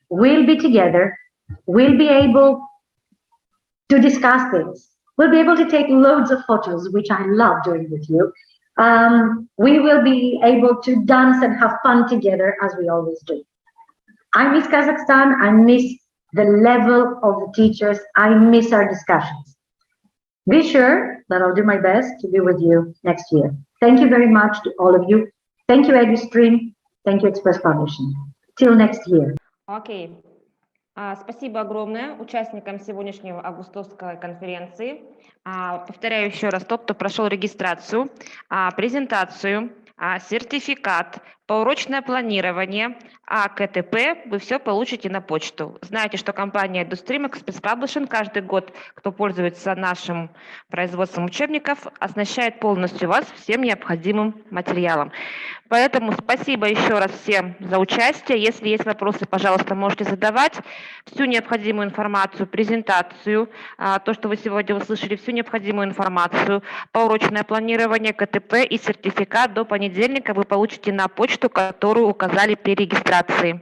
We'll be together. We'll be able to discuss things. We'll be able to take loads of photos, which I love doing with you. We will be able to dance and have fun together as we always do. I miss Kazakhstan. I miss the level of the teachers. I miss our discussions. Be sure that I'll do my best to be with you next year. Thank you very much to all of you. Thank you, EduStream. Thank you, Express Publishing. Till next year. Окей. Спасибо огромное участникам сегодняшнего августовской конференции. Повторяю еще раз, тот, кто прошел регистрацию, презентацию, сертификат, поурочное планирование, КТП, вы все получите на почту. Знаете, что компания EduStream Express Publishing каждый год, кто пользуется нашим производством учебников, оснащает полностью вас всем необходимым материалом. Поэтому спасибо еще раз всем за участие. Если есть вопросы, пожалуйста, можете задавать. Всю необходимую информацию, презентацию, то, что вы сегодня услышали, всю необходимую информацию, поурочное планирование, КТП и сертификат до понедельника вы получите на почту, которую указали при регистрации.